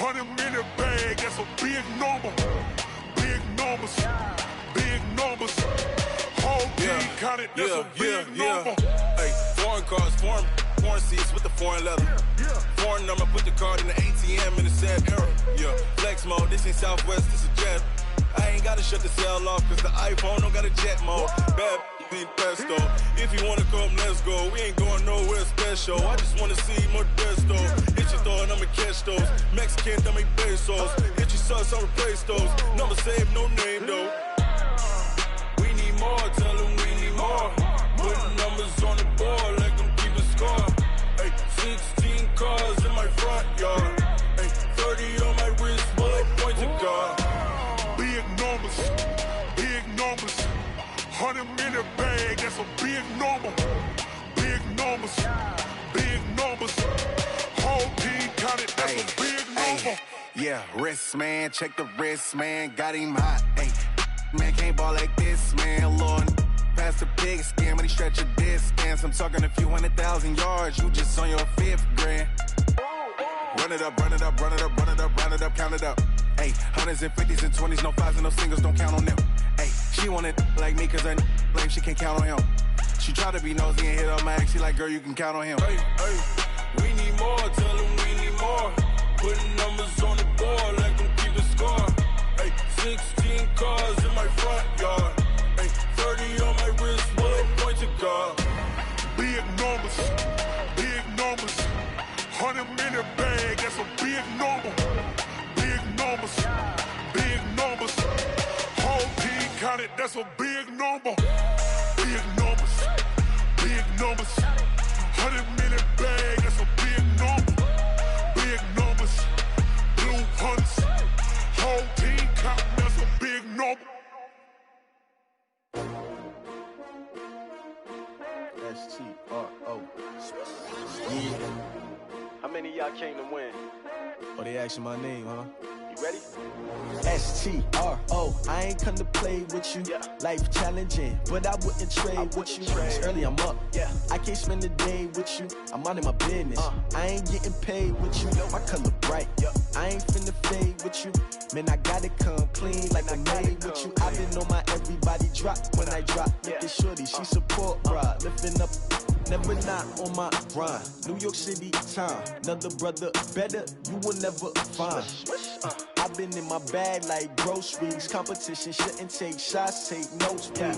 100 minute bag, that's a big number. Big numbers, big numbers. Whole team counted, that's a big number. Hey, foreign cars, foreign seats with the foreign leather. Foreign number, put the card in the ATM in the sad era. Yeah, flex mode, this ain't Southwest, this is jet. I ain't gotta shut the cell off, cause the iPhone don't got a jet mode. Bad be pesto. If you wanna come, let's go. We ain't going nowhere special. I just wanna see more Modesto. Hit your throw and I'ma catch those. Mexican, dame pesos. Hit your sus, I'll replace those. Number save, no name though. We need more, tell them we need more. Put numbers on the board, let them keep a score. Ay, 16 cars in my front yard. Ay, 30 on my wrist, bullet point to God. Big numbers, big numbers. 100 minute bag, that's a big number. Big numbers, big numbers. Whole team counted, that's a big number. Yeah, wrist man, check the wrist man, got him hot. Ay, man can't ball like this, man. Lord, past the big scam, when he stretch a distance. I'm talking a few 100,000 yards, you just on your 5th grand. Run it up, run it up, run it up, run it up, run it up, count it up. Ay, hundreds and 50s and 20s, no 5s and no singles, don't count on them. Ay, she want it like me, cause her lame, she can't count on him. She try to be nosy and hit her max, she like, girl, you can count on him. Hey, hey, we need more, tell them we need more. Putting numbers on the board, let them keep the score. Hey, 16 cars in my front yard. Hey, 30 on my wrist, bullet point to God. Big numbers, big numbers. 100 minute bag, that's a big number. Big numbers, big numbers. Whole team counted, that's a big number. Big numbers, big numbers. 100 minute bag, that's a big number. Big numbers, blue hunts. Whole team counting, that's a big number. S-T-R-O. Yeah. How many of y'all came to win? Oh, they asking my name, huh? You ready? S-T-R-O. I ain't come to play with you. Yeah. Life challenging, but I wouldn't trade with you. It's early, I'm up. Yeah. I can't spend the day with you. I'm out of my business. I ain't getting paid with you. My color bright. Yeah. I ain't finna fade with you. Man, I gotta come clean like I made with you. I been on my everybody drop when I drop. Look at shorty, she support bra. Lifting up, never not on my grind. New York City time, another brother better, you will never find. I've been in my bag like groceries. Competition shouldn't take shots, take notes, please.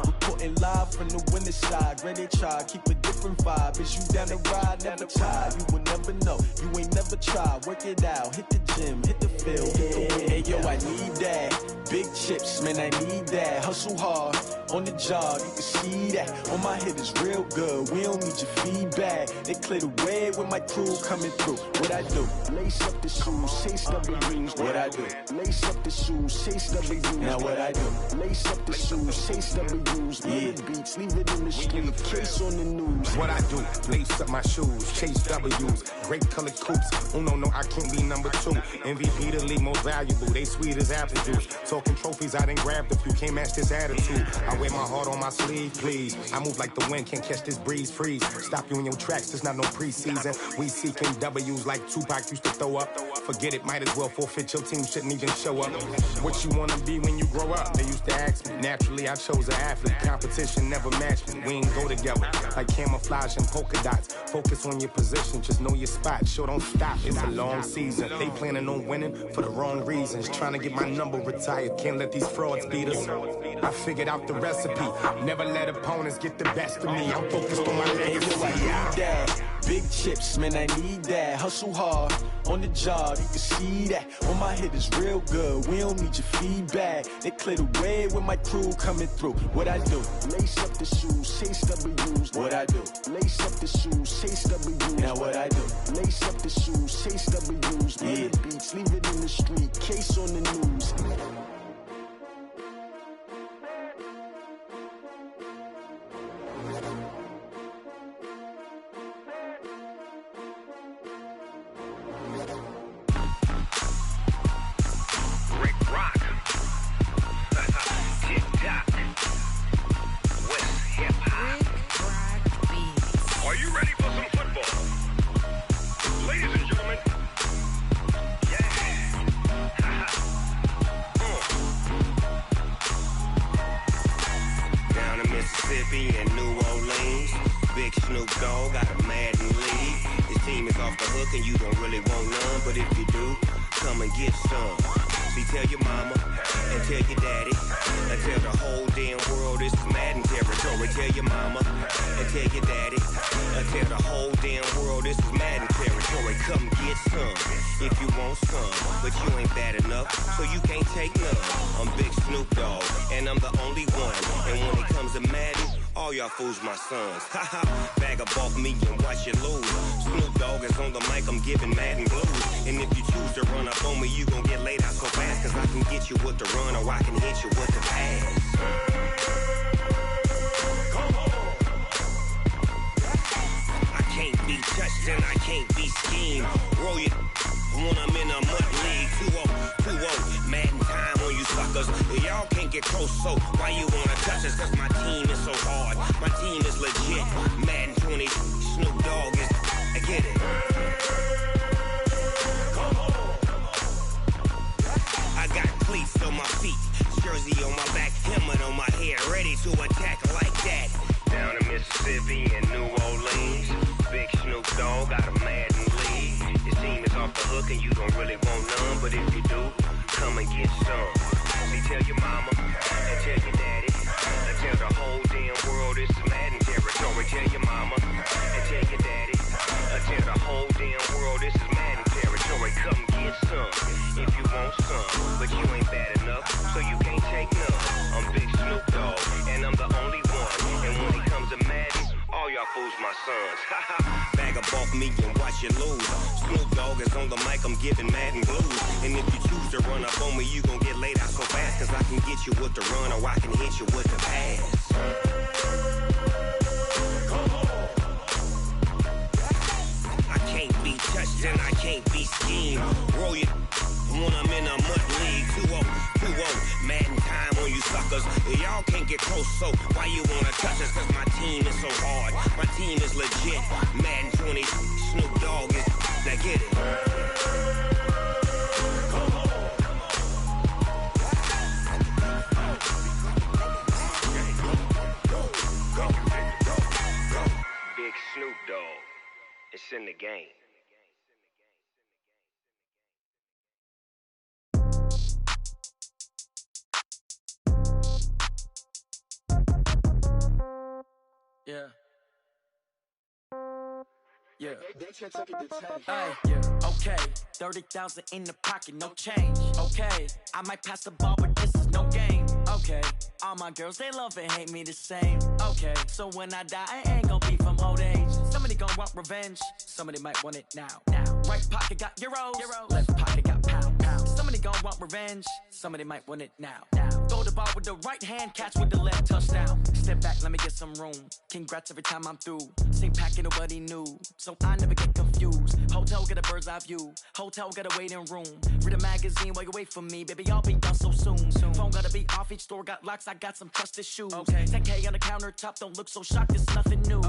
Reporting live from the winter side. Ready to try, keep a different vibe. Is you down the ride, never tired. You will never know, you ain't never tried. Work it out, hit the gym, hit the field, hit the wind. Hey yo, I need that. Big chips, man, I need that. Hustle hard, on the job, you can see that. On my head is real good, we don't need your feedback. They clear the way with my crew coming through. What I do? Lace up the shoes, chase W's. What I do? Lace up the shoes, chase W's. Now what I do? Lace up the shoes, chase W's. Yeah, beats, leave it in the street, case on the news. What I do? Lace up my shoes, chase W's. Grape colored coops. Uno, no, I can't be number 2. MVP the league most valuable. They sweet as apple juice. Talking trophies, I done grabbed a few. Can't match this attitude. I wear my heart on my sleeve, please. I move like the wind, can't catch this breeze, freeze. Stop you in your tracks, there's not no preseason. We seeking W's like Tupac used to throw up. Forget it, might as well forfeit, your team shouldn't even show up. What you wanna be when you grow up? They used to ask me. Naturally, I chose an athlete. Competition never matched me. We ain't go together like camouflage and polka dots. Focus on your position, just know your spot. Sure, don't stop, it's a long season. They planning on winning for the wrong reasons. Trying to get my number retired, can't let these frauds beat us. I figured out the recipe. Never let opponents get the best of me. I'm focused on my legacy. I need that. Big chips, man, I need that. Hustle hard, on the job, you can see that. On my head is real good, we don't need your feedback. They clear the way with my crew coming through. What I do? Lace up the shoes, chase W's. What I do? Lace up the shoes, chase W's. Now what I do? Lace up the shoes, chase W's. Yeah, beats, leave it in the street, case on the news. Are you ready for some football? Ladies and gentlemen, Big Snoop Dogg got a Madden league. His team is off the hook and you don't really want none, but if you do, come and get some. See, tell your mama and tell your daddy and tell the whole damn world this is Madden territory. Tell your mama and tell your daddy and tell the whole damn world this is Madden territory. Come get some if you want some, but you ain't bad enough, so you can't take none. I'm Big Snoop Dogg, and I'm the only one. And when it comes to Madden, all y'all fools my sons. Haha, bag up off me and watch you lose. Snoop Dogg is on the mic, I'm giving Madden blues. And if you choose to run up on me, you gon' get laid out so fast, cause I can get you with the run or I can hit you with the pass. Come on. I can't be touched and I can't be schemed. Roll it when I'm in a mud league. 2-0, Madden time on you suckers. Y'all can't get close, so why you wanna touch us? Cause my team is so hard, my team is legit. Madden 20, Snoop Dogg is, I get it. Come on. I got cleats on my feet, jersey on my back, helmet on my head, ready to attack like that. Down in Mississippi and New Orleans, Big Snoop Dogg got a Madden league. His team is off the hook and you don't really want none, but if you do, come and get some. See, tell your mama and tell your daddy and tell the whole damn world this is Madden territory. Tell your mama and tell your daddy and tell the whole damn world this is Madden territory. Come get some if you want some, but you ain't bad enough, so you can't take none. I'm Big Snoop Dogg, and I'm the only one. And when it comes to Madden, all y'all fools my sons. Bag up off me and watch you lose. Snoop Dogg is on the mic, I'm giving Madden blues. And if you choose to run up on me, you gon' get laid out so fast, cause I can get you with the run or I can hit you with the pass. Come on. I can't be touched and I can't be schemed. Roll it when I'm in a mud league. 2-0, Madden time on you suckers. Y'all can't get close, so why you wanna touch us? Cause my team is so hard, my team is legit. Madden 20, Snoop Dogg is, now get it. Come on. Go. Big Snoop Dogg, it's in the game. Yeah. Hey, yeah. Okay, 30,000 in the pocket, no change. Okay, I might pass the ball, but this is no game. Okay, all my girls, they love and hate me the same. Okay, so when I die, I ain't gonna be from old age. Somebody gonna want revenge, somebody might want it now. Right pocket got euros, left pocket got pound. Somebody gonna want revenge, somebody might want it now. Throw the ball with the right hand, catch with the left, touchdown. Step back, let me get some room. Congrats every time I'm through. Same packet, nobody knew, so I never get confused. Hotel get a bird's eye view, hotel get a waiting room. Read a magazine while you wait for me, baby, I'll be done so soon. Phone gotta be off, each store got locks, I got some trusted shoes. 10K on the countertop, don't look so shocked, it's nothing new.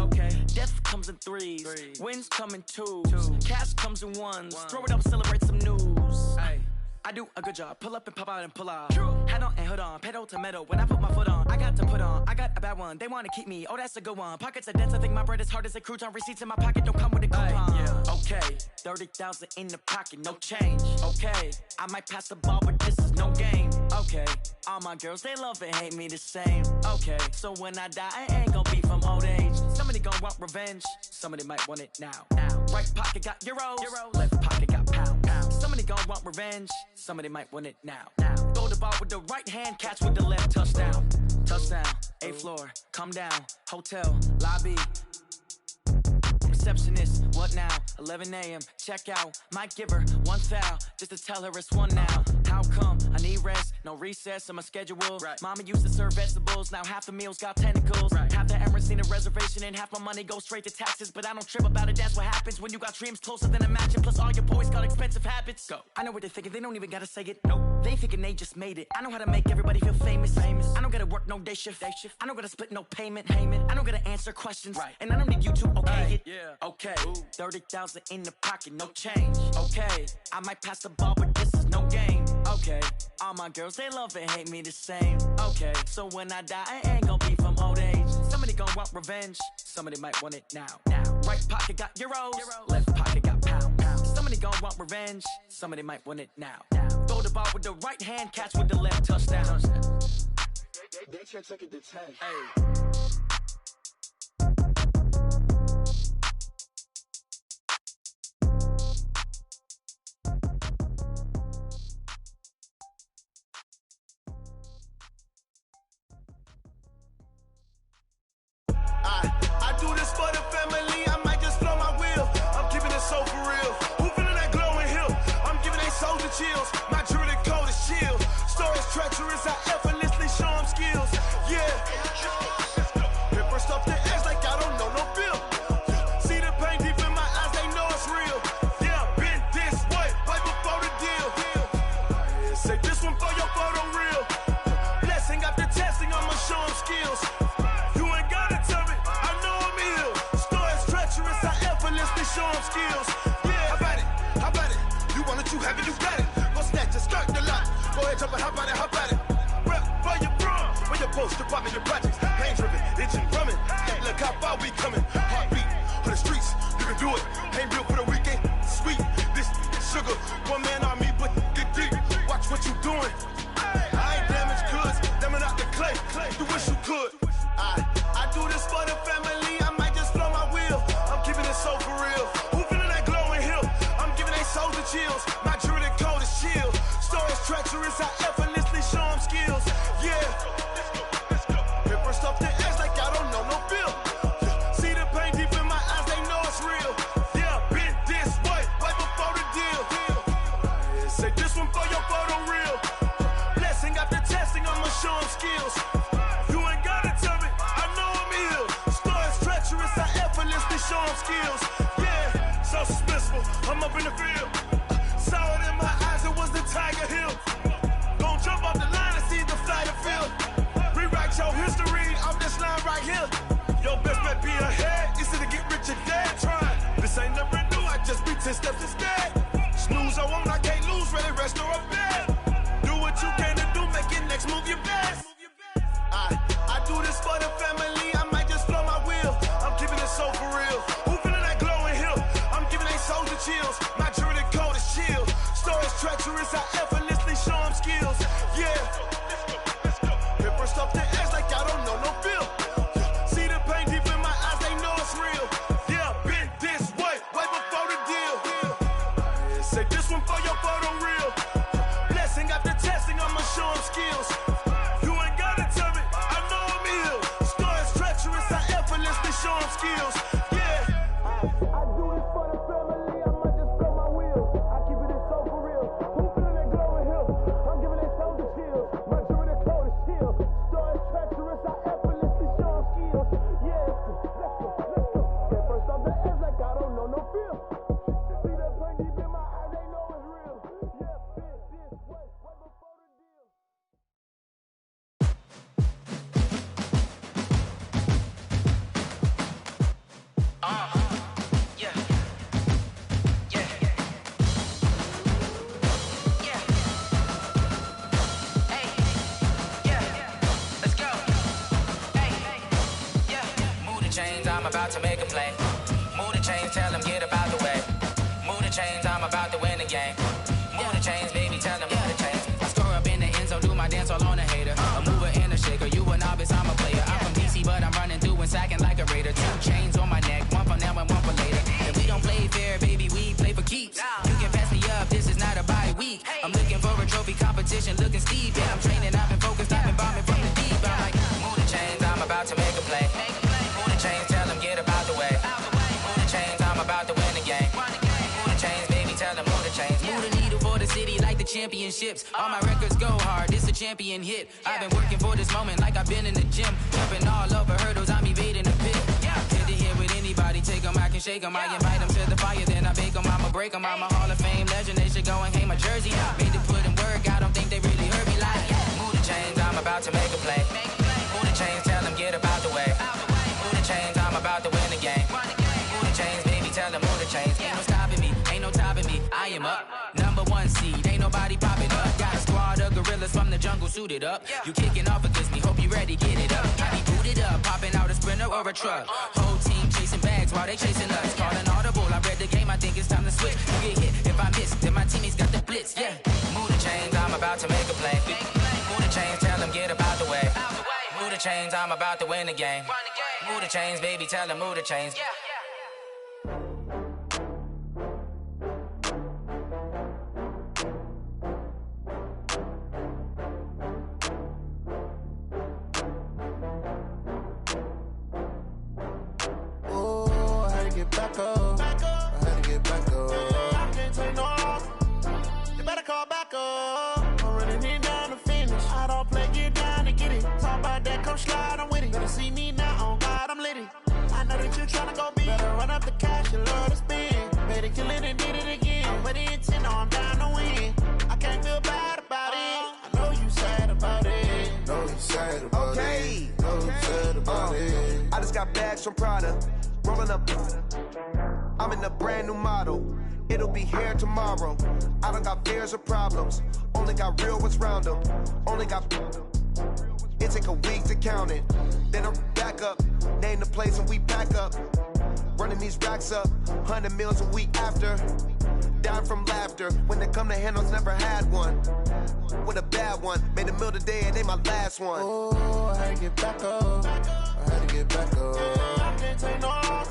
Death comes in threes, wins come in twos. Cash comes in ones, throw it up, celebrate some news. I do a good job, pull up and pop out and pull out. Hat on and hood on, pedal to metal, when I put my foot on, I got to put on, I got a bad one, they wanna keep me, oh that's a good one. Pockets are dense, I think my bread is hard as a crouton, receipts in my pocket don't come with a coupon. Okay, 30,000 in the pocket, no change. Okay, I might pass the ball, but this is no game. Okay, all my girls, they love and hate me the same. Okay, so when I die, I ain't gonna be from old age. Somebody gonna want revenge, somebody might want it now. Right pocket got euros, left pocket got pound. Somebody gonna want revenge, somebody might want it now. Throw the ball with the right hand, catch with the left, touchdown. Touchdown, 8th floor, come down, hotel, lobby. Receptionist, what now? 11 a.m., check out. Might give her one foul, just to tell her it's one now. How come? I need rest, no recess in my schedule. Mama used to serve vegetables, now half the meals got tentacles. Half the Emirates need a reservation and half my money goes straight to taxes. But I don't trip about it, that's what happens when you got dreams closer than a mansion. Plus all your boys got expensive habits. Go. I know what they're thinking, they don't even gotta say it. Nope. They thinking they just made it. I know how to make everybody feel famous. I don't gotta work no day shift. I don't gotta split no payment. I don't gotta answer questions. And I don't need you to okay it. Okay, 30,000 in the pocket, no change. Okay, I might pass the ball, but this is no game. Okay, all my girls, they love and hate me the same. Okay, so when I die, I ain't gonna be from old age. Somebody gon' want revenge. Somebody might want it now. Right pocket got euros. Left pocket got pounds. Somebody gon' want revenge. Somebody might want it now. Throw the ball with the right hand, catch with the left, touchdown. They can't take it to 10. Hey. I do this for the family, I might just blow my wheel. I'm keeping it so for real. Who feeling that glowing hill? I'm giving they soldier chills. My jewelry code is chill. Stories treacherous, I effortlessly show them skills. Yeah. Hit first off the edge like I don't know no feel. See the pain deep in my eyes, they know it's real. Yeah, been this way, right before the deal. Say this one for your photo real. Blessing after testing, I'ma show them skills. You ain't gotta tell me, I know I'm ill. Stories treacherous, I effortlessly show them skills. Yeah, how about it? How about it? You want it, you have it, you got it. Go snatch it, skirt the lot. Go ahead, jump it, how about it? How about it? Rep for your brum, for your post, department, your projects. Pain driven, itching, drumming. Hey, look how far we coming. Heartbeat for the streets, you can do it. Ain't built for the weekend, sweet. This sugar, one man army, but get deep. Watch what you doing. I ain't damaged goods, damn out the clay. You wish you could. I do this for the family, I might just blow my wheel. I'm keeping it so for real. Who feeling that glowing hill? I'm giving they soldier chills. My jewelry code is chill. Stories treacherous, I effortlessly show them skills. Yeah. Hit first off the edge like I don't know no feel. See the pain deep in my eyes, they know it's real. Yeah, been this way, right before the deal. Say this one for your photo real. Blessing after testing, I'ma show them skills. You ain't gotta tell me, I know I'm ill. Stories treacherous, I effortlessly show them skills. Yeah, so suspenseful, I'm up in the field. Saw it in my eyes, it was the Tiger Hill. Gon' jump off the line and see the flight of field. Rewrite your history off this line right here. Your best bet be ahead, easy to get rich or dead trying. This ain't never new, I just be 10 steps instead. Snooze, I won't, I can't lose, ready, rest or a bed. Do what you can to do, make your next move your best. I do this for the family, I might just blow my wheel. I'm keeping it so for real. Who feeling that glowing hill? I'm giving they soldier chills. My jewelry code is chill. Stories treacherous, I effortlessly show them skills. Yeah. Hit first off the edge like I don't know no feel. See the pain deep in my eyes, they know it's real. Yeah, been this way, right before the deal. Say this one for your photo real. Blessing after testing, I'ma show them skills. You ain't gotta tell me, I know I'm ill. Stories treacherous, I effortlessly show them skills. Yeah. I do this for the family, I might just blow my wheel. I keep it so for real. Who feeling that glowing hill? I'm giving they soldier chills. My jewelry code is chill. Stories treacherous, I effortlessly show them skills. Yeah, let's go. Get first off the edge like I don't know no feel. See that pain deep in my eyes, they know it's real. Yeah, this way, right before the deal. I'm about to make a play. Move the chains, tell them get about the way. Move the chains, I'm about to win the game. Move the chains, baby, tell them move the chains. I score up in the end zone, do my dance all on a hater. A mover and a shaker, you a novice, I'm a player. I'm from DC, but I'm running through and sacking like a raider. 2 chains on my neck, one for now and one for later. And we don't play fair, baby, we play for keeps. You can pass me up, this is not a bye week. I'm looking for a trophy competition, looking steep. Yeah, I'm training, I've been focused, I've been bombing from the deep. I'm like, move the chains, I'm about to make a play. Move the chains, tell them get about the way. Move the chains, I'm about to win the game. Move the chains, baby, tell them move the chains. Move the needle for the city like the championships. All my records go hard, it's a champion hit. I've been working for this moment like I've been in the gym. Jumping all over hurdles, I'm evading the pit. Hit the hit with anybody, take them, I can shake them. I invite them to the fire, then I bake them, I'ma break them. I'm a Hall of Fame legend, they should go and hang my jersey. Made to put in work, I don't think they really heard me like, move the chains, I'm about to make a play. Move the chains, tell them get about the way. Move the chains, I'm about to win the game. Move the chains, baby, tell them move the chains. Ain't no stopping me, ain't no topping me, I am up. Number 1 seed, ain't nobody popping up. Got a squad of of gorillas from the jungle suited up. You kicking off against me, hope you ready, get it up. I be booted up, popping out a Sprinter or a truck. Whole team chasing bags while they chasing us. Calling audible, I read the game, I think it's time to switch. You get hit if I miss, then my teammates got the blitz, yeah. Move the chains, I'm about to make a play. Move the chains, tell them get about the way. Move the chains, I'm about to win the game. Move the chains, baby, tell them move the chains. Back up. I had to get back up. I can't take no loss. You better call back up. I'm running it down to finish. I don't play, get down to get it. Talk about that, come slide, I'm with it. Better see me now, on God, I'm lit it. I know that you tryna go big. Better run up the cash, you love to spend. Better kill it and did it again. I'm with the intent, I'm down to win. I can't feel bad about it. I know you sad about it. Know you sad about it. Know you sad about it. I just got bags from Prada. Rolling up, I'm in a brand new model. It'll be here tomorrow. I don't got fears or problems. Only got real ones round them. Only got. It take a week to count it. Then I'm back up. Name the place and we pack up. Running these racks up. 100 meals a week after. Down from laughter. When they come to handles, never had one. With a bad one. Made a meal today and they my last one. Oh, I had to get back up. I had to get back up. I can't take no loss.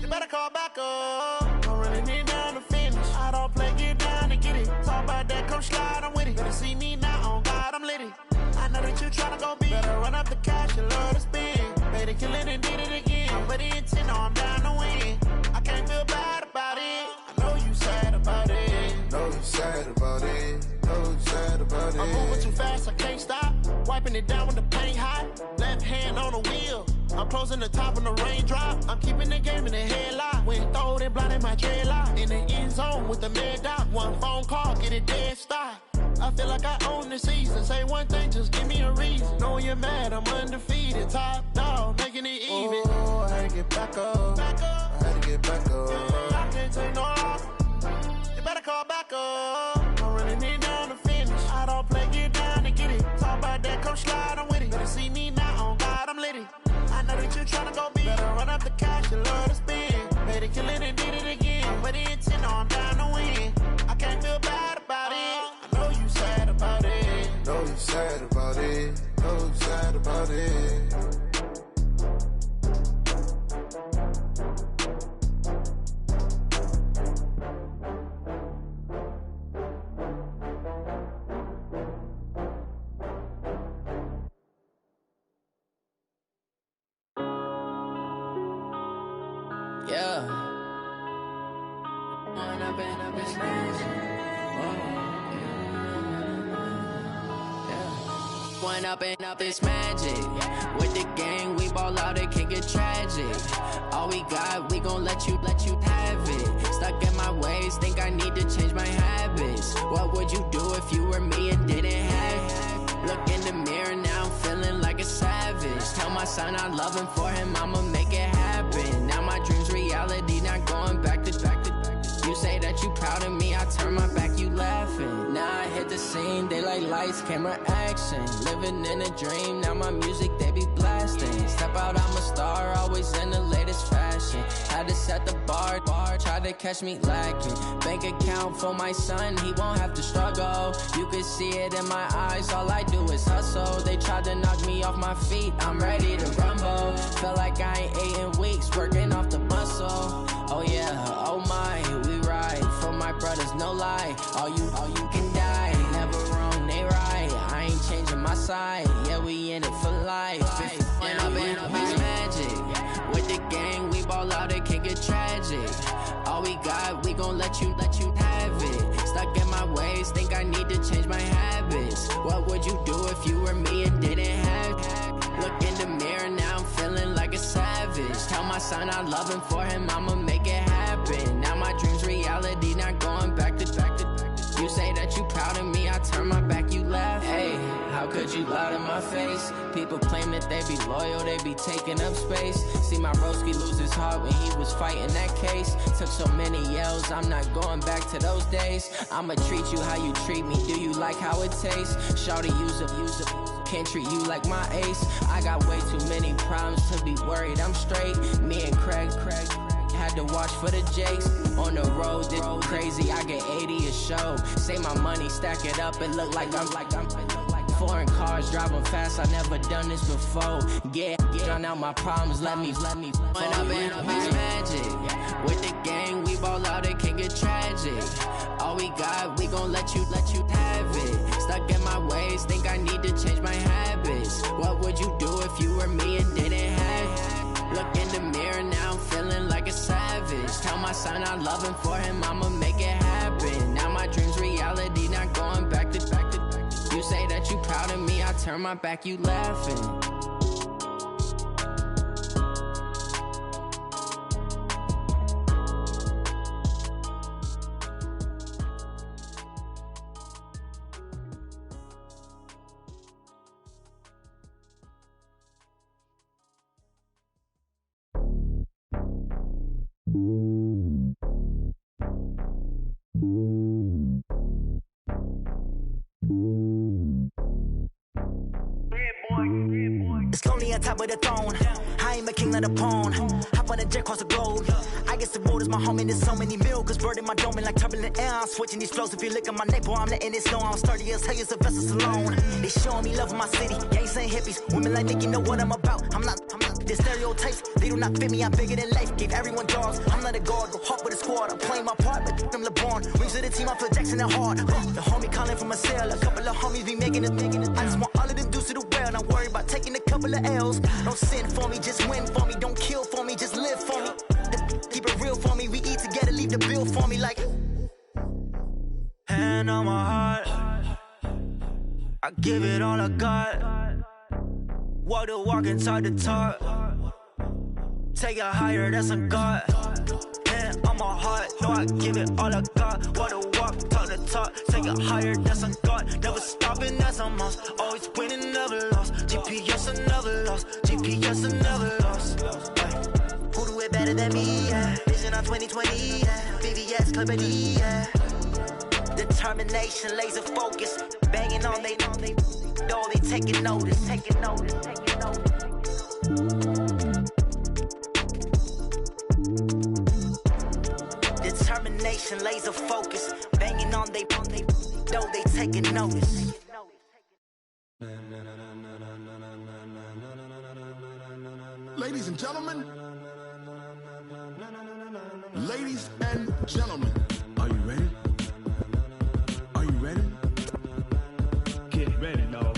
You better call back up. I'm running it down to finish. I don't play, get down to get it. Talk about that, come slide, I'm with it. Better see me now, on God, I'm lit it. I know that you tryna go big. Better run up the cash, you love to spend. Better kill it and did it again. I'm with the intent, no, I'm down to win. I can't feel bad about it. I know you sad about it. Know you sad about it. Know you sad about it. I'm moving too fast, I can't stop. Wiping it down with the paint hot. Left hand on the wheel. I'm closing the top on the raindrop. I'm keeping the game in the headlock. When throwed and blinded my dreadlock. In the end zone with the mad dot. One phone call, get it dead stop. I feel like I own the season. Say one thing, just give me a reason. Knowing you're mad, I'm undefeated. Top dog, making it even. Oh, I had to get back up. I had to get back up. I can't take no loss. You better call back up. I'm running it down to finish. I don't play, get down to get it. Talk about that, come slide, I'm with it. Better see me now, on God, I'm lit it. I know that you tryna go big. Better run up the cash, you love to spend. Better kill it and did it again. I'm with the intent, no, I'm down to win. I can't feel bad about it. I know you sad about it. Know you sad about it. Know you sad about it. Yeah. One up and up is magic. With the gang, we ball out, it can get tragic. All we got, we gon' let you have it. Stuck in my ways, think I need to change my habits. What would you do if you were me and didn't have it? Look in the mirror, now I'm feeling like a savage. Tell my son I love him, for him I'ma make it happen. Now my dream's reality, not going back to. You say that you proud of me, I turn my back, you laughing. Now I hit the scene, they like lights, camera, action. Living in a dream, now my music, they be blasting. Step out, I'm a star, always in the latest fashion. Had to set the bar, try to catch me lacking. Bank account for my son, he won't have to struggle. You can see it in my eyes, all I do is hustle. They tried to knock me off my feet, I'm ready to rumble. Feel like I ain't ate in weeks, working off the muscle. Oh yeah, oh my, we ride for my brothers, no lie. All you can die, never wrong, they right. I ain't changing my side, yeah, we in it for life. And I've been magic. With the gang, we ball out, it can get tragic. All we got, we gon' let you have it. Stuck in my ways, think I need to change my habits. What would you do if you were me and didn't have it? Look in the mirror, now I'm feeling like a savage. Tell my son I love him, for him I'ma make it happen. Now my dream's reality, not going back to. You say that you proud of me, I turn my back, you laugh. Hey, how could you you loud in my face. People claim that they be loyal, they be taking up space. See my broski lose his heart when he was fighting that case. Took so many yells, I'm not going back to those days. I'ma treat you how you treat me, do you like how it tastes? Shawty, use up, can't treat you like my ace. I got way too many problems to be worried, I'm straight. Me and Craig had to watch for the Jakes. On the road, this crazy, I get 80 a show. Say my money, stack it up, it look like I'm foreign cars, driving fast, I never done this before. Get drown out my problems, let me When I been up is magic. With the gang, we ball out, it can get tragic. All we got, we gon' let you have it. Stuck in my ways, think I need to change my habits. What would you do if you were me and didn't have it? Look in the mirror, now I'm feeling like a savage. Tell my son I love him, for him I'ma make it happen. Now my dream's reality, not going back to You say that you proud of me, I turn my back, you laughing. It's lonely on top of the throne. I ain't a king of the pawn. Hop on a jet across the globe. I guess the road is my home and there's so many milkers burning my dome and like turbulent air. I'm switching these flows. If you look at my neck, boy, I'm letting it slow. I'm sturdy as hell, it's a vessel alone. They showing me love in my city. Gangs ain't hippies. Women like Nicki know what I'm about. I'm not the stereotypes. They do not fit me. I'm bigger than life. Gave everyone dogs. I'm not a guard. Go hard with a squad. I'm playing my part, but I'm LeBron. Wings of the team, I feel Jackson and hard. The homie calling from a cell. A couple of homies be making it. I just want all of them dudes to the well. Not worry about taking a couple of L's. Don't sin for me, just win for me. Don't kill for me, just live for me. Keep it real for me. We eat together, leave the bill for me like. Hand on my heart, I give it all I got. Walk the walk and talk the talk. Take it higher, that's a God. Hand on my heart, no, I give it all I got. Walk the walk, talk the talk. Take it higher, that's a God. Never stopping, that's a must. Always winning, never lost. GPS, I never lost. GPS, I never lost. Who do it better than me? Yeah. Vision on 2020. Yeah. VVS, Clippity. Yeah. Determination, laser focus. Banging on they know they taking notice. Taking notice. Determination, laser focus. Banging on they know they taking notice. Ladies and gentlemen, ladies and gentlemen, are you ready? Are you ready? Get ready, dog.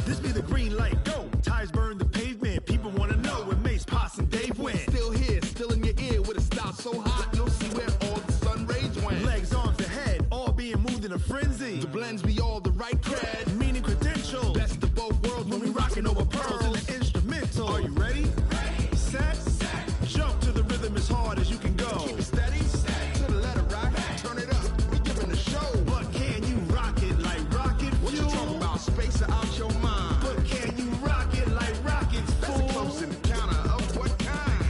This be the green light, go. Tires burn the pavement. People wanna know where Mace, Potts, and Dave went. Still here, still in your ear with a stop so hot you'll see where all the sun rays went. Legs, arms, and head, all being moved in a frenzy. The blends be all the right cred, meaning credentials. Best of both worlds when we rockin' over pearls in the instrumental. Are you ready? Set, jump to the rhythm as hard as you can go. Keep it steady, to the letter rock, turn it up. We giving a show, but can you rock it like rocket fuel? What you talking about? Space or out your mind? But can you rock it like rockets, fool? That's a close encounter of what kind?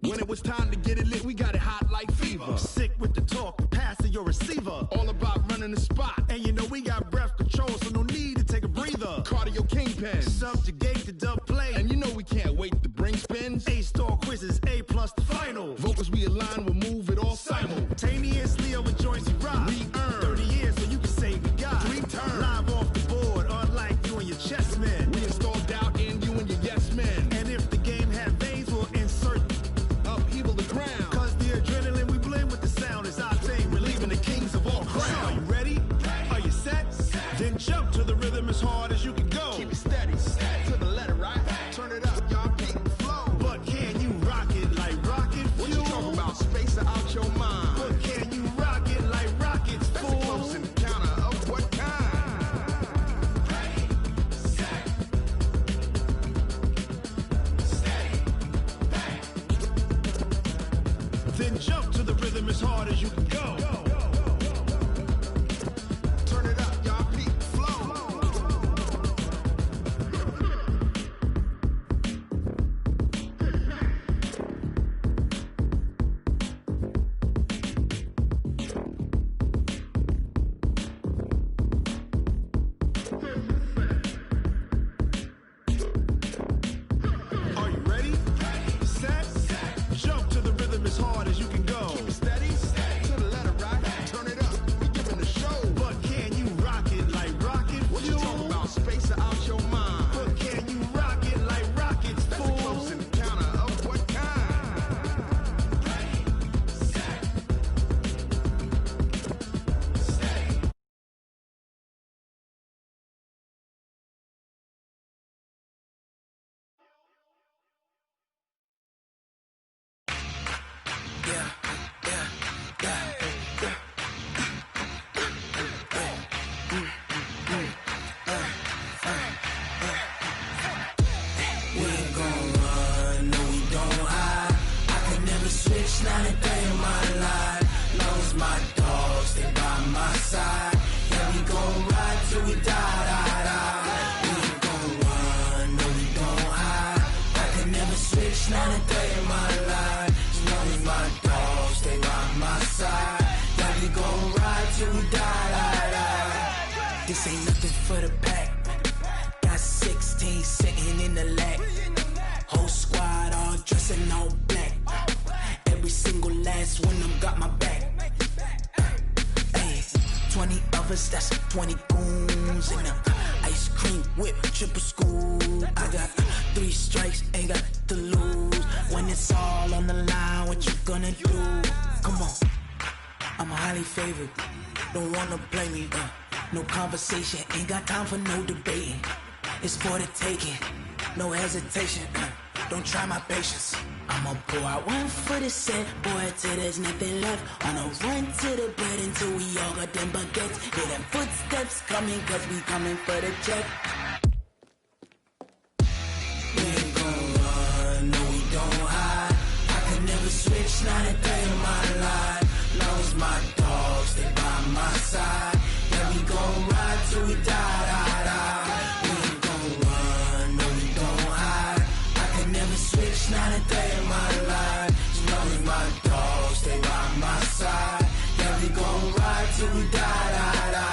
When it was time to get it lit, we got it hot like fever. Sick with the talk, passing your receiver. All about running the spot, and you know we got breath control, so no need to take a breather. Cardio kingpin, subjugate the dub play, and you know we can't wait to bring spins. A-star quizzes, A+ the final. Vocals we align, we'll move it all simultaneously over joints we rock. We earn 30 years, so you can say we got 3 turns. Live off the board, unlike you and your chess men. We install doubt in you and your yes men. And if the game had veins, we'll insert upheaval the ground. Cause the adrenaline we blend with the sound is our thing. Relieving the kings of all crowns. Are you ready? Are you set? Then jump to the rhythm as hard as you can go. Keep it steady, to the Then jump to the rhythm as hard as you can go. Turn it up, y'all. Peak flow. Are you ready? Set. Jump to the rhythm as hard as you can go. Keep it steady. To the letter right. Turn it up. We giving the show. But can you rock it like rocket? What you talking about? Space out your mind. But can you rock it like rockets? That's a close encounter of what kind? We ain't gon' run, no we don't hide. I can never switch, not a day in my life. Long as my dogs, they by my side. Yeah, we gon' ride till we die, die, die. We ain't gon' run, no we don't hide. I can never switch, not a day in my life. As long as my dogs, they by my side. Yeah, we gon' ride till we die, die, die. This ain't nothing for the pack. Got 16 sitting in the lap. Whole squad all dressing all black. Every single last one of them got my back. Hey, 20 of us, that's 20 goons. And ice cream whip, triple school. I got 3 strikes, ain't got to lose. When it's all on the line, what you gonna do? Come on, I'm highly favored. Don't wanna blame me, no conversation, ain't got time for no debating. It's for the taking, no hesitation. Don't try my patience. I'ma pour out one for the set, boy, till there's nothing left. On a run to the bed until we all got them baguettes. Hear them footsteps coming, cause we coming for the check. We ain't gon' run, no we don't hide. I can never switch, not a day in my life. Long as my dogs, they by my side. Yeah, we gon' ride till we die, die, die. We ain't gon' run, no we don't hide. I can never switch, not a day in my life. As long as my dogs, they by my side. Yeah, we gon' ride till we die, die, die.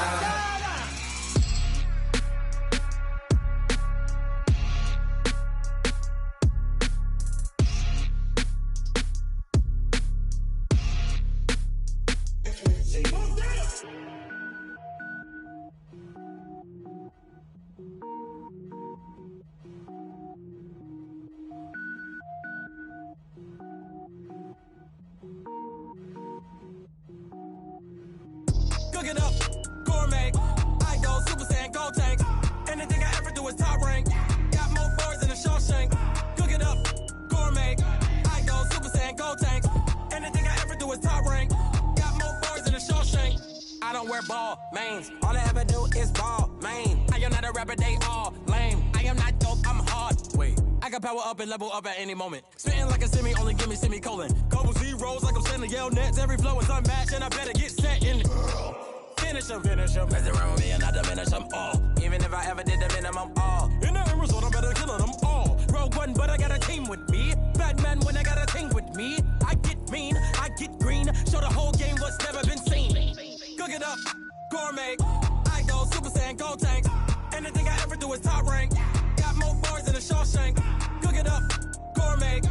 Cook it up, gourmet. I go Super Saiyan, go tank. Anything I ever do is top rank. Got more boards than a Shawshank. Cook it up, gourmet. I go Super Saiyan, go tank. Anything I ever do is top rank. Got more boards than a Shawshank. I don't wear ball mains. All I ever do is ball main. I am not a rapper, they all lame. I am not dope, I'm hard. Wait, I can power up and level up at any moment. Spitting like a semi, only give me semicolon. Couple zeros like I'm sending yell nets. Every flow is unmatched and I better get set in. Finish them, mess around with me and I diminish them all. Even if I ever did the minimum all. In the end result, I better kill them all. Rogue One, but I got a team with me. Batman when I got a team with me. I get mean, I get green. Show the whole game what's never been seen. Cook it up, gourmet. I go Super Saiyan, go tank. Anything I ever do is top rank. Got more boards than a Shawshank. Cook it up, gourmet.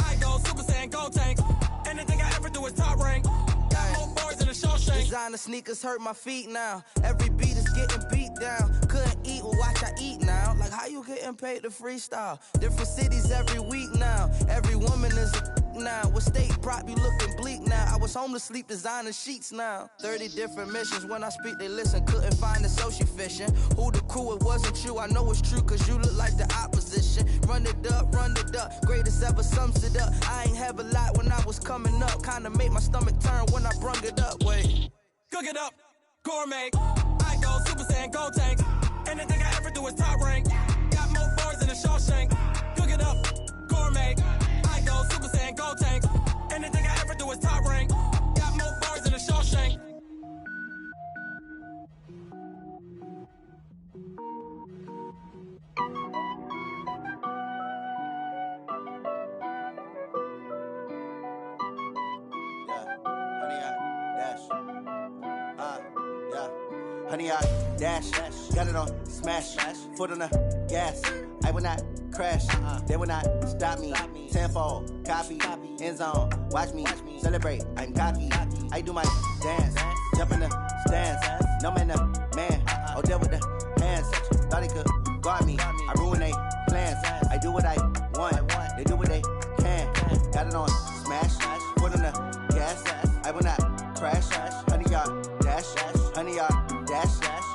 I go Super Saiyan, go tank. Anything I ever do is top rank. Got more boards than a Shawshank. Designer sneakers hurt my feet now. Every beat is getting beat down. Couldn't eat, well watch I eat now. Like how you getting paid to freestyle? Different cities every week now. Every woman is a now. What state prop you looking bleak now? I was home to sleep designing sheets now. 30 different missions. When I speak they listen. Couldn't find the social fishing. Who the crew, it wasn't you. I know it's true cause you look like the opposition. Run it up, greatest ever sums it up. I ain't have a lot when I was coming up. Kinda made my stomach turn when I brung it up. Wait. Cook it up, gourmet. I go Super Saiyan, go tank. Anything I ever do is top rank. Got more boards than a Shawshank. Cook it up, gourmet. I go Super Saiyan, go tank. Anything I ever do is top honey yard, dash, got it on, smash, foot on the gas. I will not crash, they will not stop me. Tenfold, copy, end zone, watch me celebrate. I'm cocky, I do my dance, jump in the stands. No man, the man, Odell with the hands. Thought he could guard me, I ruin they plans. I do what I want, they do what they can. Got it on, smash, foot on the gas. I will not crash, honey yard, dash, honey yard, dash,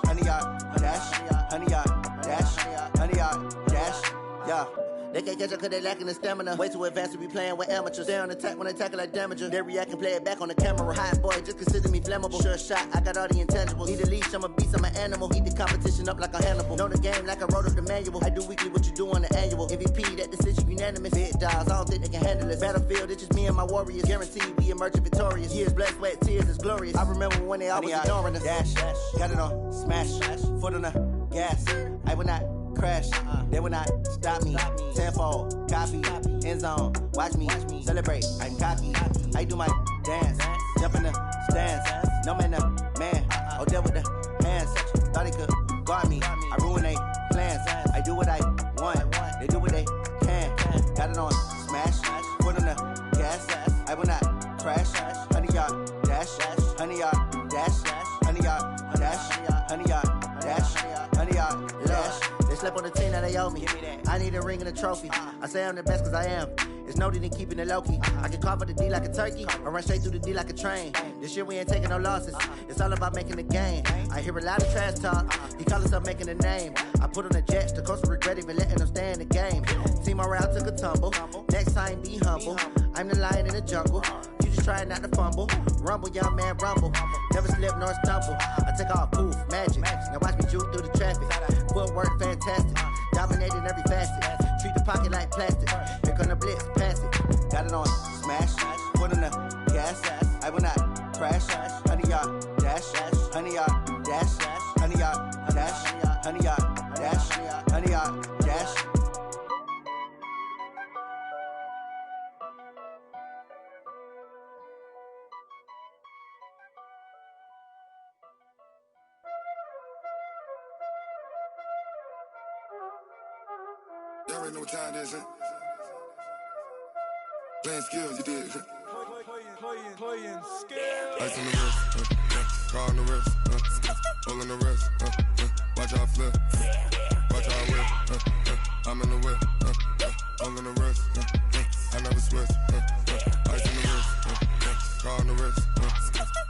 honey yard, dash, honey yard, dash, honey yard, dash, yeah. They can't catch up cause they lacking the stamina. Way too advanced to be playing with amateurs. They on attack when they tackle like damager. They react and play it back on the camera. Hot boy, just consider me flammable. Sure shot, I got all the intangibles. Need a leash, I'm a beast, I'm an animal. Heat the competition up like a Hannibal. Know the game like I wrote up the manual. I do weekly what you do on the annual. MVP, that decision unanimous. Big dogs, I don't think they can handle it. Battlefield, it's just me and my warriors. Guaranteed we emerging victorious. Years, blood, sweat, tears, it's glorious. I remember when they always ignoring us. Dash, got it on, smash, foot on the gas. I will not crash, they will not stop me. Tenfold, copy, end zone, watch me celebrate. I'm cocky, I do my dance, jump in the stands. No man, the man, Odell with the hands. Thought he could guard me, I ruin they plans. I do what I want, they do what they can. Got it on, smash, foot on the gas. I will not crash, honey yard, dash, honey yard, dash, honey yard, dash, honey yard, dash, honey yard, dash. They slept on the team that they owe me. I need a ring and a trophy. I say I'm the best cause I am. It's no need in keeping it low-key. I can carve up the D like a turkey or run straight through the D like a train. This year we ain't taking no losses. It's all about making the game. I hear a lot of trash talk. He call himself making a name. I put on the Jets. The coach will regret even letting them stay in the game. Team morale took a tumble. Next time be humble. I'm the lion in the jungle. You just try not to fumble. Rumble, young man, rumble. Never slip nor stumble. I take off, poof, magic. Now watch me juke through the traffic. Footwork fantastic. Dominating every facet. Treat the pocket like plastic. Here come the blitz, pass it. Got it on, smash. Foot on the gas. I will not crash. Honey yard, dash. Honey yard, dash. Honey yard, dash. Honey yard, dash. Honey yard, dash. Y'all already know what time it is, huh? Playing skills, you did. Playing skills. Ice on the wrist, car on the wrist, hole in the wrist, watch how I flip, watch how I whip, I'm in the whip, hole in the wrist, I never switch, ice on the wrist, car on the wrist,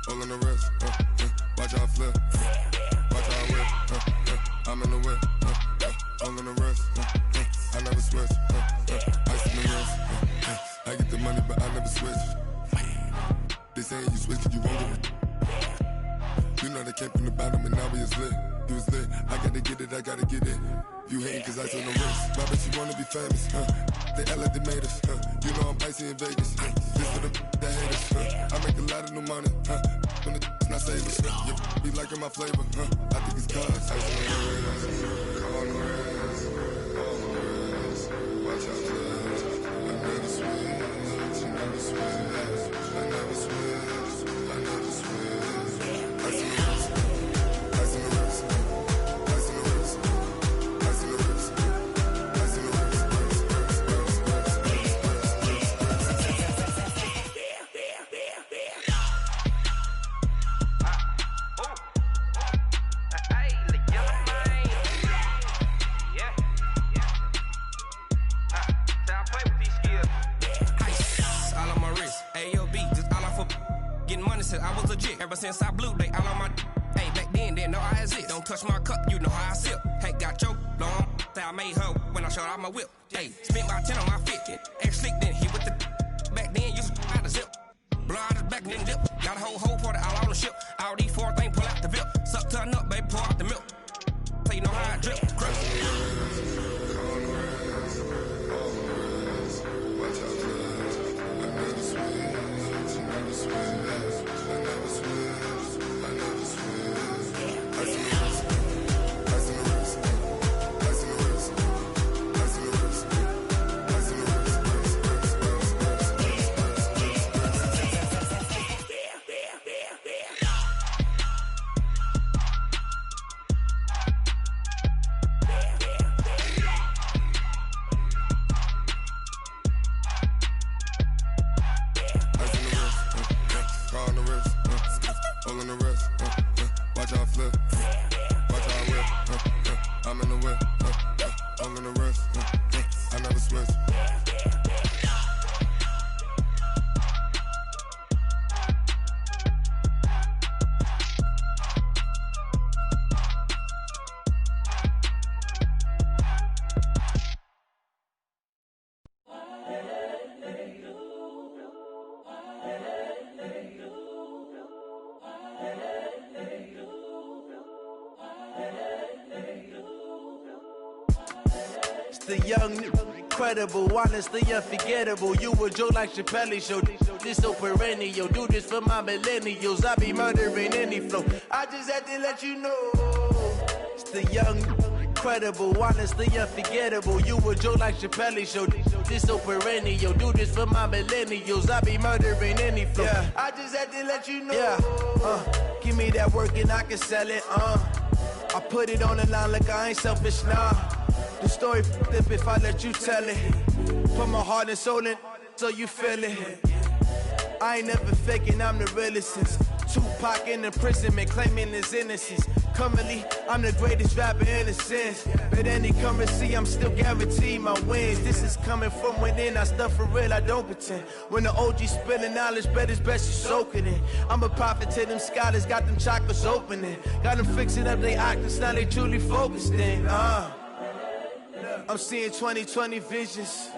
hole in the wrist, watch how I flip, watch how I whip, I'm in the whip, hole in the wrist, I never switch, ice in the wrist, I get the money but I never switch. They saying you switch cause you won't get it. You know they came from the bottom and now we is lit. You was lit, I gotta get it, I gotta get it. You hating cause ice on the wrist. My bitch, you wanna be famous, They act like they made us, You know I'm icy in Vegas, This for the that hate us, I make a lot of new money, When the not savers, You be liking my flavor, I think it's cause ice on the wrist, on the wrist, on the wrist. Watch out, cuz I never switch, I never switch. I never switch, I never switch. Ice in the wrist, ice in the wrist, ice in the wrist, ice in the wrist, ice in the wrist, I was legit ever since I blew they all on my hey back then didn't know I exist. Don't touch my cup, you know how I sip. Hey, got your long say I made her when I showed out my whip. Hey, spent my 10 on my fit. Ex slick then hit with the back then used to out the zip. Blow out his back then dip. Got a whole party all on the ship. All these four things pull out the VIP. Suck to a nut, baby, pour out the milk. So you know how I drip. Crap. the young, incredible, honestly unforgettable. You a joke like Chappelle Show. This so perennial. Do this for my millennials. I be murdering any flow. I just had to let you know. It's the young, incredible, honestly unforgettable. You a joke like Chappelle Show. This so perennial. Do this for my millennials. I be murdering any flow. Yeah. I just had to let you know. Yeah. Give me that work and I can sell it. I put it on the line like I ain't selfish, nah. The story flip if I let you tell it. Put my heart and soul in so you feel it. I ain't never faking, I'm the realest since Tupac in imprisonment, claiming his innocence. Currently, I'm the greatest rapper in a sense. But any currency, I'm still guaranteed my wins. This is coming from within, I stuff for real, I don't pretend. When the OG spilling knowledge, bet it's best you soak it in. I'm a prophet to them scholars, got them chakras opening. Got them fixing up their octaves, now they truly focused in. I'm seeing 2020 visions.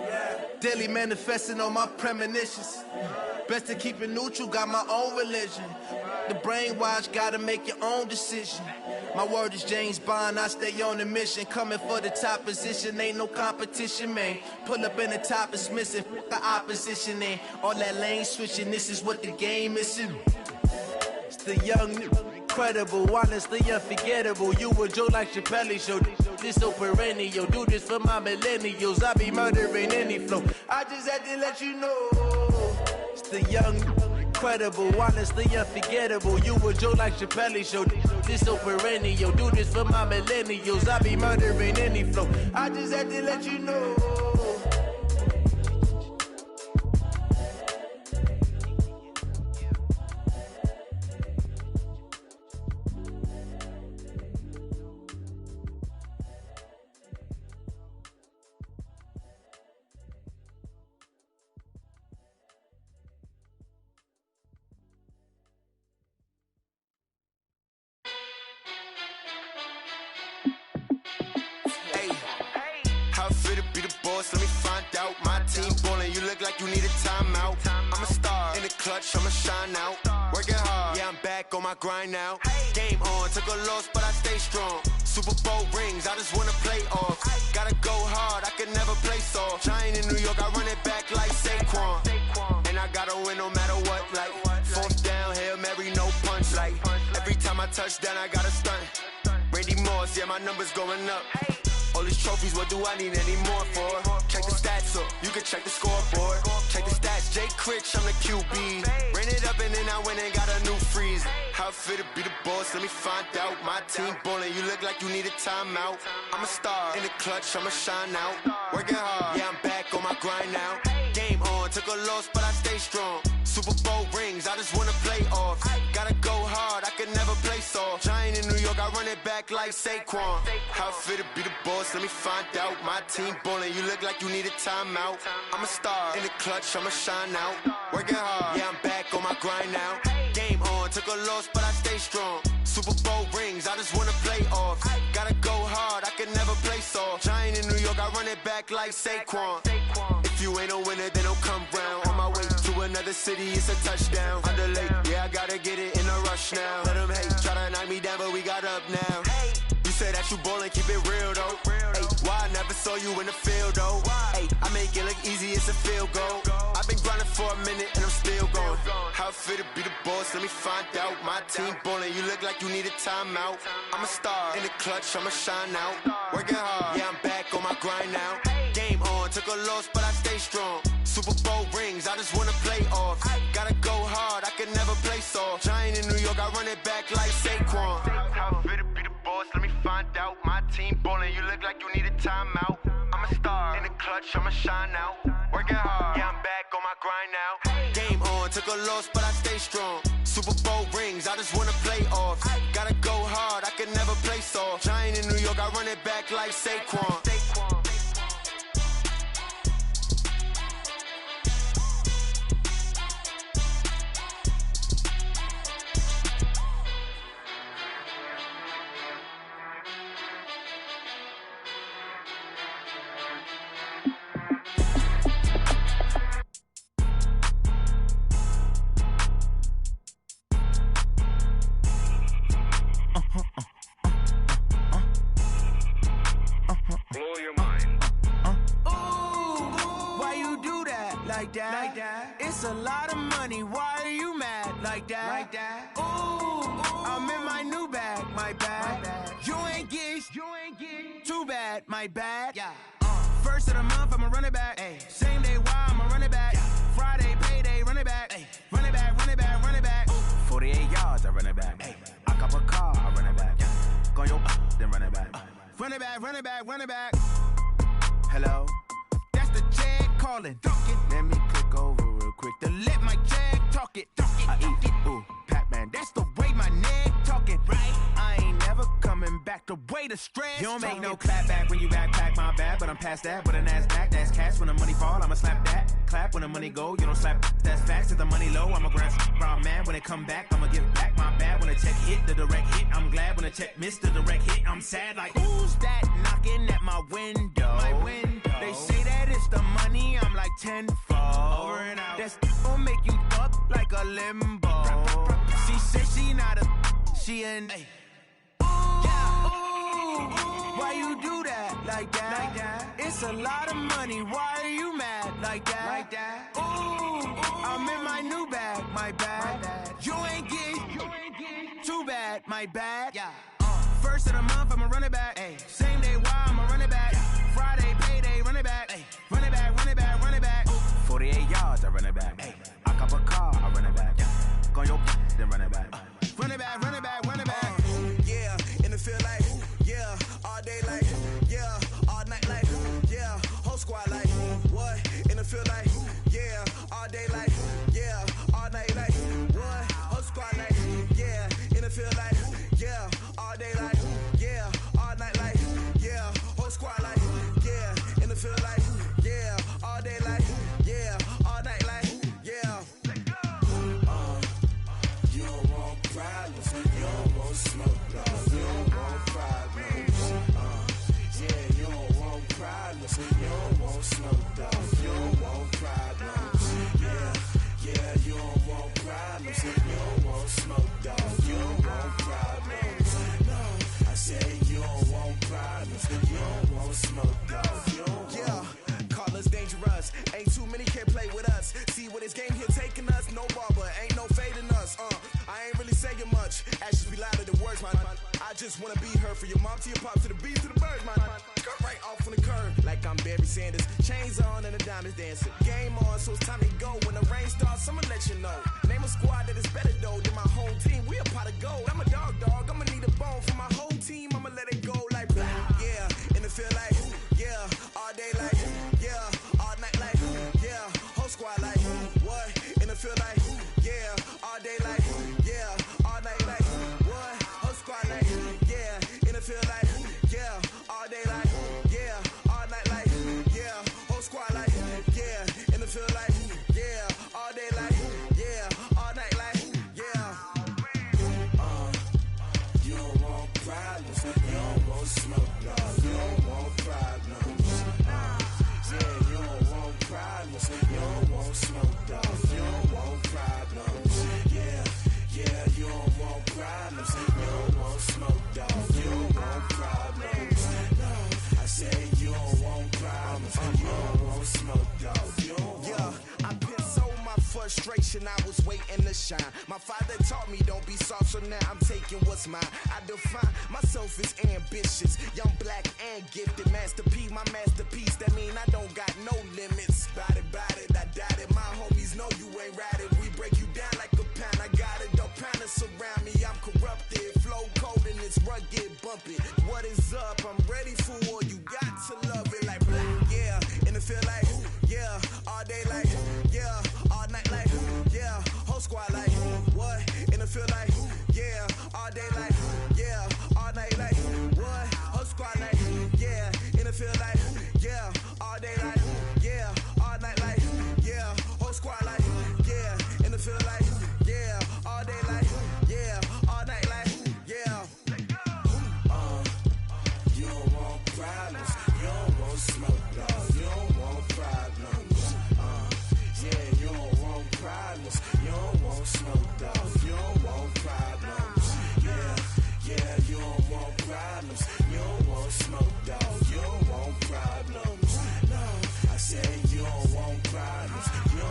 Daily manifesting on my premonitions. Best to keep it neutral, got my own religion. The brainwash, gotta make your own decision. My word is James Bond, I stay on the mission. Coming for the top position, ain't no competition, man. Pull up in the top, it's missing, the opposition ain't. All that lane switching, this is what the game is. It's the young, incredible, honestly unforgettable. You a joke like Chappelle Show. This so perennial. Do this for my millennials. I be murdering any flow. I just had to let you know. It's the young, incredible, honestly unforgettable. You a joke like Chappelle Show. This so perennial. Do this for my millennials. I be murdering any flow. I just had to let you know. Let me find out. My team ballin', you look like you need a timeout. I'm a star in the clutch, I'ma shine out. Working hard, yeah, I'm back on my grind now. Game on, took a loss, but I stay strong. Super Bowl rings, I just wanna play off. Gotta go hard, I can never play soft. Giant in New York, I run it back like Saquon. And I gotta win no matter what, like fourth down, Hail Mary, no punch. Like every time I touch down, I gotta stunt. Randy Moss, yeah, my numbers going up. All these trophies, what do I need any more for? Check the stats up, you can check the scoreboard. Check the stats, Jay Critch, I'm the QB. Ran it up and then I went and got a new freeze. How it fit to be the boss, let me find out. My team ballin', you look like you need a timeout. I'm a star in the clutch, I'ma shine out. Working hard, yeah, I'm back on my grind now. Game on, took a loss, but I stay strong. Super Bowl rings, I just wanna play off. Gotta go hard, I can never play soft. Giant in New York, I run it back like Saquon. How it fit to be the boss, let me find out. My team ballin', you look like you need a timeout. I'm a star in the clutch, I'ma shine out. Working hard, yeah, I'm back on my grind now. Game on, took a loss, but I stay strong. Super Bowl rings, I just wanna play off. Gotta go hard, I can never play soft. Giant in New York, I run it back like Saquon. If you ain't a winner, then don't come round. On my way to another city, it's a touchdown. Underlay, yeah, I gotta get it in a rush now. Let them hate, try to knock me down, but we got up now. You say that you ballin', keep it real though. Ay, why I never saw you in the field though? Ay, I make it look easy, it's a field goal. I've been grinding for a minute and I'm still going. How it fit to be the boss, let me find out. My team ballin', you look like you need a timeout. I'm a star in the clutch, I'ma shine out. Working hard, yeah, I'm back on my grind now. Game on, took a loss, but I stay strong. Super Bowl rings, I just wanna play off. Gotta go hard, I can never play soft. Giant in New York, I run it back like Saquon. How it fit to be the boss, let me find out. My team ballin', you look like you need a timeout. I'm a star in the clutch, I'ma shine out. Working hard, yeah, I'm back on my grind now. Game on, took a loss, but I stay strong. Super Bowl rings, I just wanna play off. Gotta go hard, I can never play soft. Giant in New York, I run it back like Saquon. Blow your mind. like that. It's a lot of money, why are you mad like that? Ooh, I'm in my new bag, my bad. You ain't get too bad, my bad. First of the month, I'ma run it back. Same day, why I'ma run it back. Friday, payday, run it back. Run it back, run it back, run it back. 48 yards, I run it back. I cop a car, I run it back. Go your then run it back. Run it back, run it back, run it back. Hello, that's the jag calling. Let me click over real quick to let my jag talk it. I eat it, ooh, Pac-Man, that's the way my neck talking. Right, I ain't never coming back the way the stress. You don't make no clap back when you backpack, my bad, but I'm past that. With a NASDAQ, that's cash. When the money fall, I'ma slap that. Clap when the money go, you don't slap. That's facts. If the money low, I'ma grab brown man. When it come back, I'ma give back my bad. When the check hit, the direct hit, I'm glad. When the check missed the direct hit, I'm sad. Like, who's that knocking at my window? My window. They say that it's the money, I'm like tenfold. Over and out. That's gon' make you up like a limbo. She said she not a, she an. Why you do that like that? It's a lot of money, why are you mad like that? Ooh, I'm in my new bag, my bad. You ain't get too bad, my bad. First of the month, I'ma run it back. Same day, why I'ma run it back. Friday, payday, run it back. Run it back, run it back, run it back. 48 yards, I run it back. I cop a car, I run it back. Go your then run it back. Run it back, run it back, run it back. Yeah, and it feel like, yeah, all day like, yeah, all night like, yeah, whole squad like, what? And it feel like, yeah, all day like, yeah, all night like, what? Whole squad like, yeah, and it feel like, yeah, all day like, yeah, all night like, yeah, whole squad like, yeah, and it feel like, yeah, all day like, yeah, all night like, yeah. You don't want problems, you don't want smoke, no, you don't want problems. Yeah, you don't want problems, you don't want smoke, dog, you don't want problems. Yeah, you don't want problems, you don't want smoke, dog, you don't want problems. No, I say you don't want problems, you don't want smoke, dog, you don't want. Yeah, call us dangerous, ain't too many can play with us. See what this game here taking us, no barber, ain't no fading us. I ain't really saying much, actions be louder than words, man. I just wanna be heard from your mom to your pop to the beat to the birds, man. Cut right off on the curb, like I'm Barry Sanders. Chains on and the diamonds dancing. Game on, so it's time to go. When the rain starts, I'ma let you know. Name a squad that is better though than my whole team. We a pot of gold. I'm a dog, I'ma need a bone for my whole team. I'ma let it go like, yeah, and it feel like, yeah, all day like, yeah, all night like, yeah, whole squad like, what? And it feel like, yeah, all day like, yeah, all night like, what? Whole squad like, yeah, and it feel like, yeah, all day like, yeah, all night like, yeah, whole squad like, yeah, and it feel like, yeah, all day like, yeah, all night like, yeah. You don't want problems, you don't want smoke, no, you don't want problems. Yeah, you don't want problems, you don't want smoke, dog, you don't want problems. Yeah, you don't want problems, you don't want smoke, dog, you don't want problems. No, I say you don't want problems, you don't want smoke, dog, you don't want. Yeah, I've been so my frustration, I was waiting to shine. My father taught me don't be soft, so now I'm taking what's mine. I define myself as ambitious, young, black, and gifted. Master P, my masterpiece, that mean I don't got no limits. Bout it, I doubt it. My homies know you ain't ratted. We break you down like a pound. I got it, don't pound us around me. I'm corrupted, flow cold and it's rugged, bumpy. What is up? I'm ready for war. You got to love it like black, yeah. And it feel like, yeah, all day like, yeah, all night like, yeah, whole squad like, what? And it feel like, yeah, all day like, yeah, all night like, what? Whole squad like, yeah, and it feel like, yeah, all day like, yeah, all night like, yeah, whole squad like, yeah, and it feel like, yeah, all day like, yeah, all night like, yeah. You don't want problems, you don't want smoke, no, you don't want problems. Yeah, you don't want problems, you don't want smoke, dog, you don't want problems. Yeah, you don't want problems, you don't want smoke, dog, you don't want problems. No, I said you don't want problems, you don't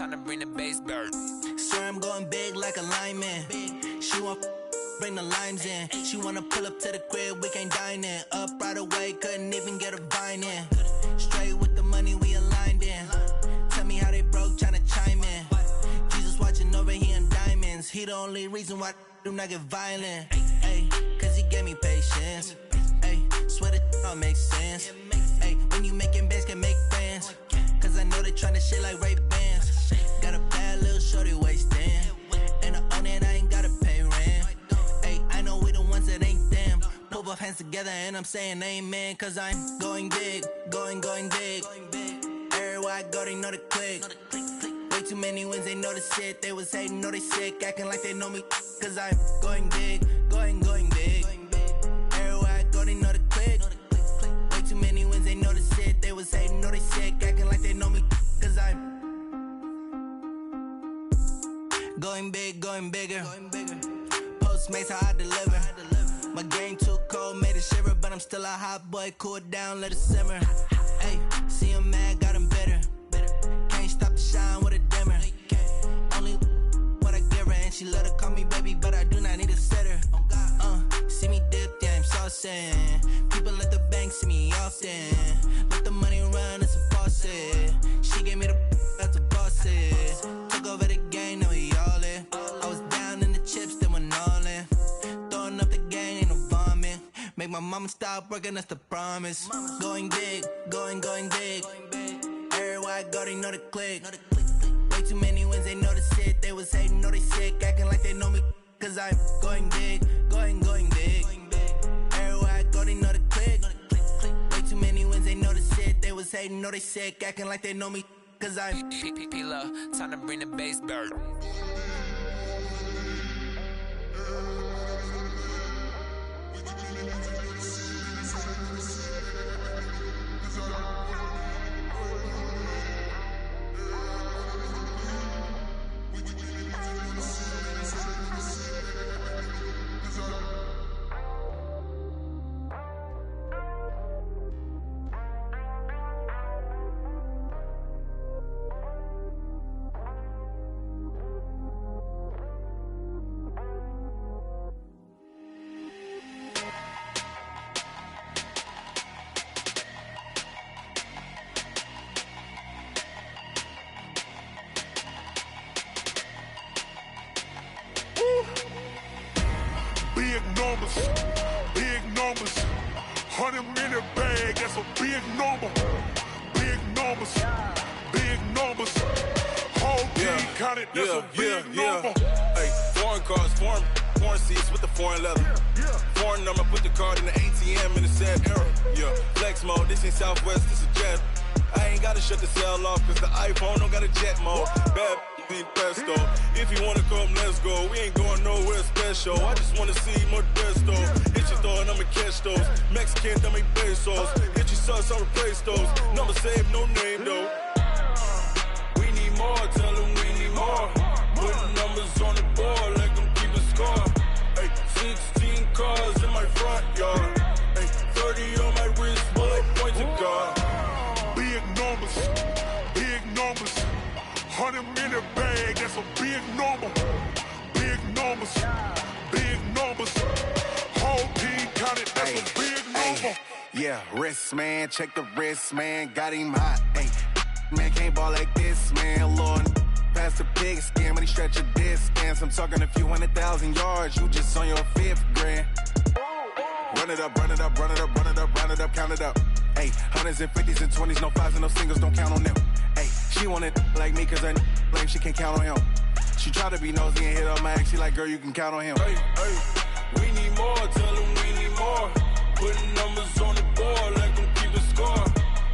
time to bring the bass bird. Swear I'm going big like a lineman. She want bring the limes in. She wanna pull up to the crib, we can't dine in. Up right away, couldn't even get a vine in. Straight with the money we aligned in. Tell me how they broke, tryna chime in. Jesus watching over here in diamonds. He the only reason why I do not get violent. Ay, cause he gave me patience. Ay, swear that all makes sense. Ay, when you making bands, can make friends. Cause I know they tryna shit like Ray-Bans. Got a bad little shorty wasting. And I own it, I ain't gotta pay rent. Ay, I know we the ones that ain't them. Put both hands together and I'm saying amen. Cause I'm going big, going big. Everywhere I go, they know the click. Way too many wins, they know the shit. They was hating, know they sick, acting like they know me. Cause I'm going big, going big. Everywhere I go, they know the click. Way too many wins, they know the shit. They was hating, know they sick, acting like they know me. Cause I'm going big, going bigger. Postmates how I deliver. My game too cold, made it shiver, but I'm still a hot boy. Cool it down, let it simmer. Hey, see him mad, got him bitter. Can't stop the shine with a dimmer. Only what I give her, and she let her call me baby, but I do not need a sitter. See me dip, yeah, I'm saucing. People at the bank see me often. Let the money run, it's a faucet. She gave me the that's a boss it. Took over the game, now we all in. I was down in the chips, then went all in. Throwing up the gang, ain't no vomit. Make my mama stop working, that's the promise. Going big, going big. Everywhere I go, they know the click. Way too many wins, they know the shit. They was hating, know they sick, acting like they know me. Cause I'm going big, going big. Everywhere I go, they know the click. Way too many wins, they know the shit. They was hating, know they sick, acting like they know me. Cause I'm P-P-P-Love, time to bring the bass bird. Big numbers, 100 minute bag, that's a big number. Big numbers, whole team counted, that's a big number. Hey, foreign cars, foreign seats with the foreign leather. Foreign number, put the card in the ATM in the sad era. Yeah, flex mode, this ain't Southwest, this is jet. I ain't gotta shut the cell off, cause the iPhone don't got a jet mode. Bad need pesto. If you wanna come, let's go. We ain't going nowhere special. I just wanna see more Modesto. Hit your thought, I'ma catch those. Mexican, dame pesos. Hit your sus, I'll replace those. Number saved, no name though. We need more, tell them we need more. Putting numbers on the board, let them keep a score. Hey, 16 cars in my front yard. Hey, 30 on my wrist, bullet point to God. Big numbers, 100 minute bag, that's a big number. Big numbers, whole team counted, that's a big number. Yeah, wrist man, check the wrist man, got him hot. Ay, man can't ball like this, man. Lord, past the pig skin when he stretch a distance. I'm talking a few 100,000 yards, you just on your 5th grand. Run it up, count it up. Ay, hundreds and 50s and 20s, no 5s and no singles, don't count on them. Ay, she want it like me, cause her lame, she can't count on him. She try to be nosy and hit up my ex, she like, girl, you can count on him. Hey, we need more, tell them we need more. Putting numbers on the board, let them keep a score.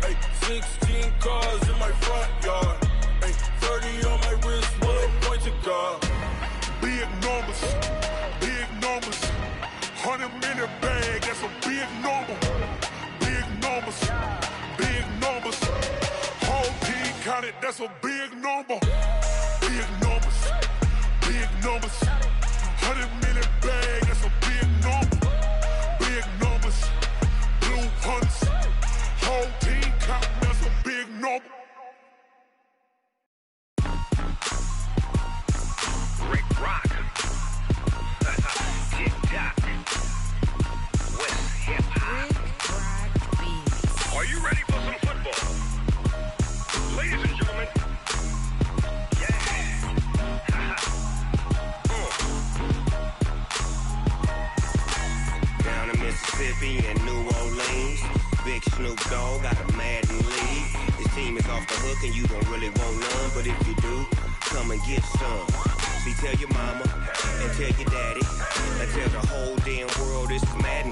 Hey, 16 cars in my front yard. Hey, 30 on my wrist, bullet point to God. Big numbers, 100 minute bag, that's a big number. Big numbers, whole team counted, that's a big number. Big numbers, 100 minute bag, that's a big number. Big numbers, blue hunts, whole team counting, that's a big number. Snoop Dogg got a Madden league. His team is off the hook and you don't really want none. But if you do, come and get some. See, tell your mama and tell your daddy and tell the whole damn world it's Madden.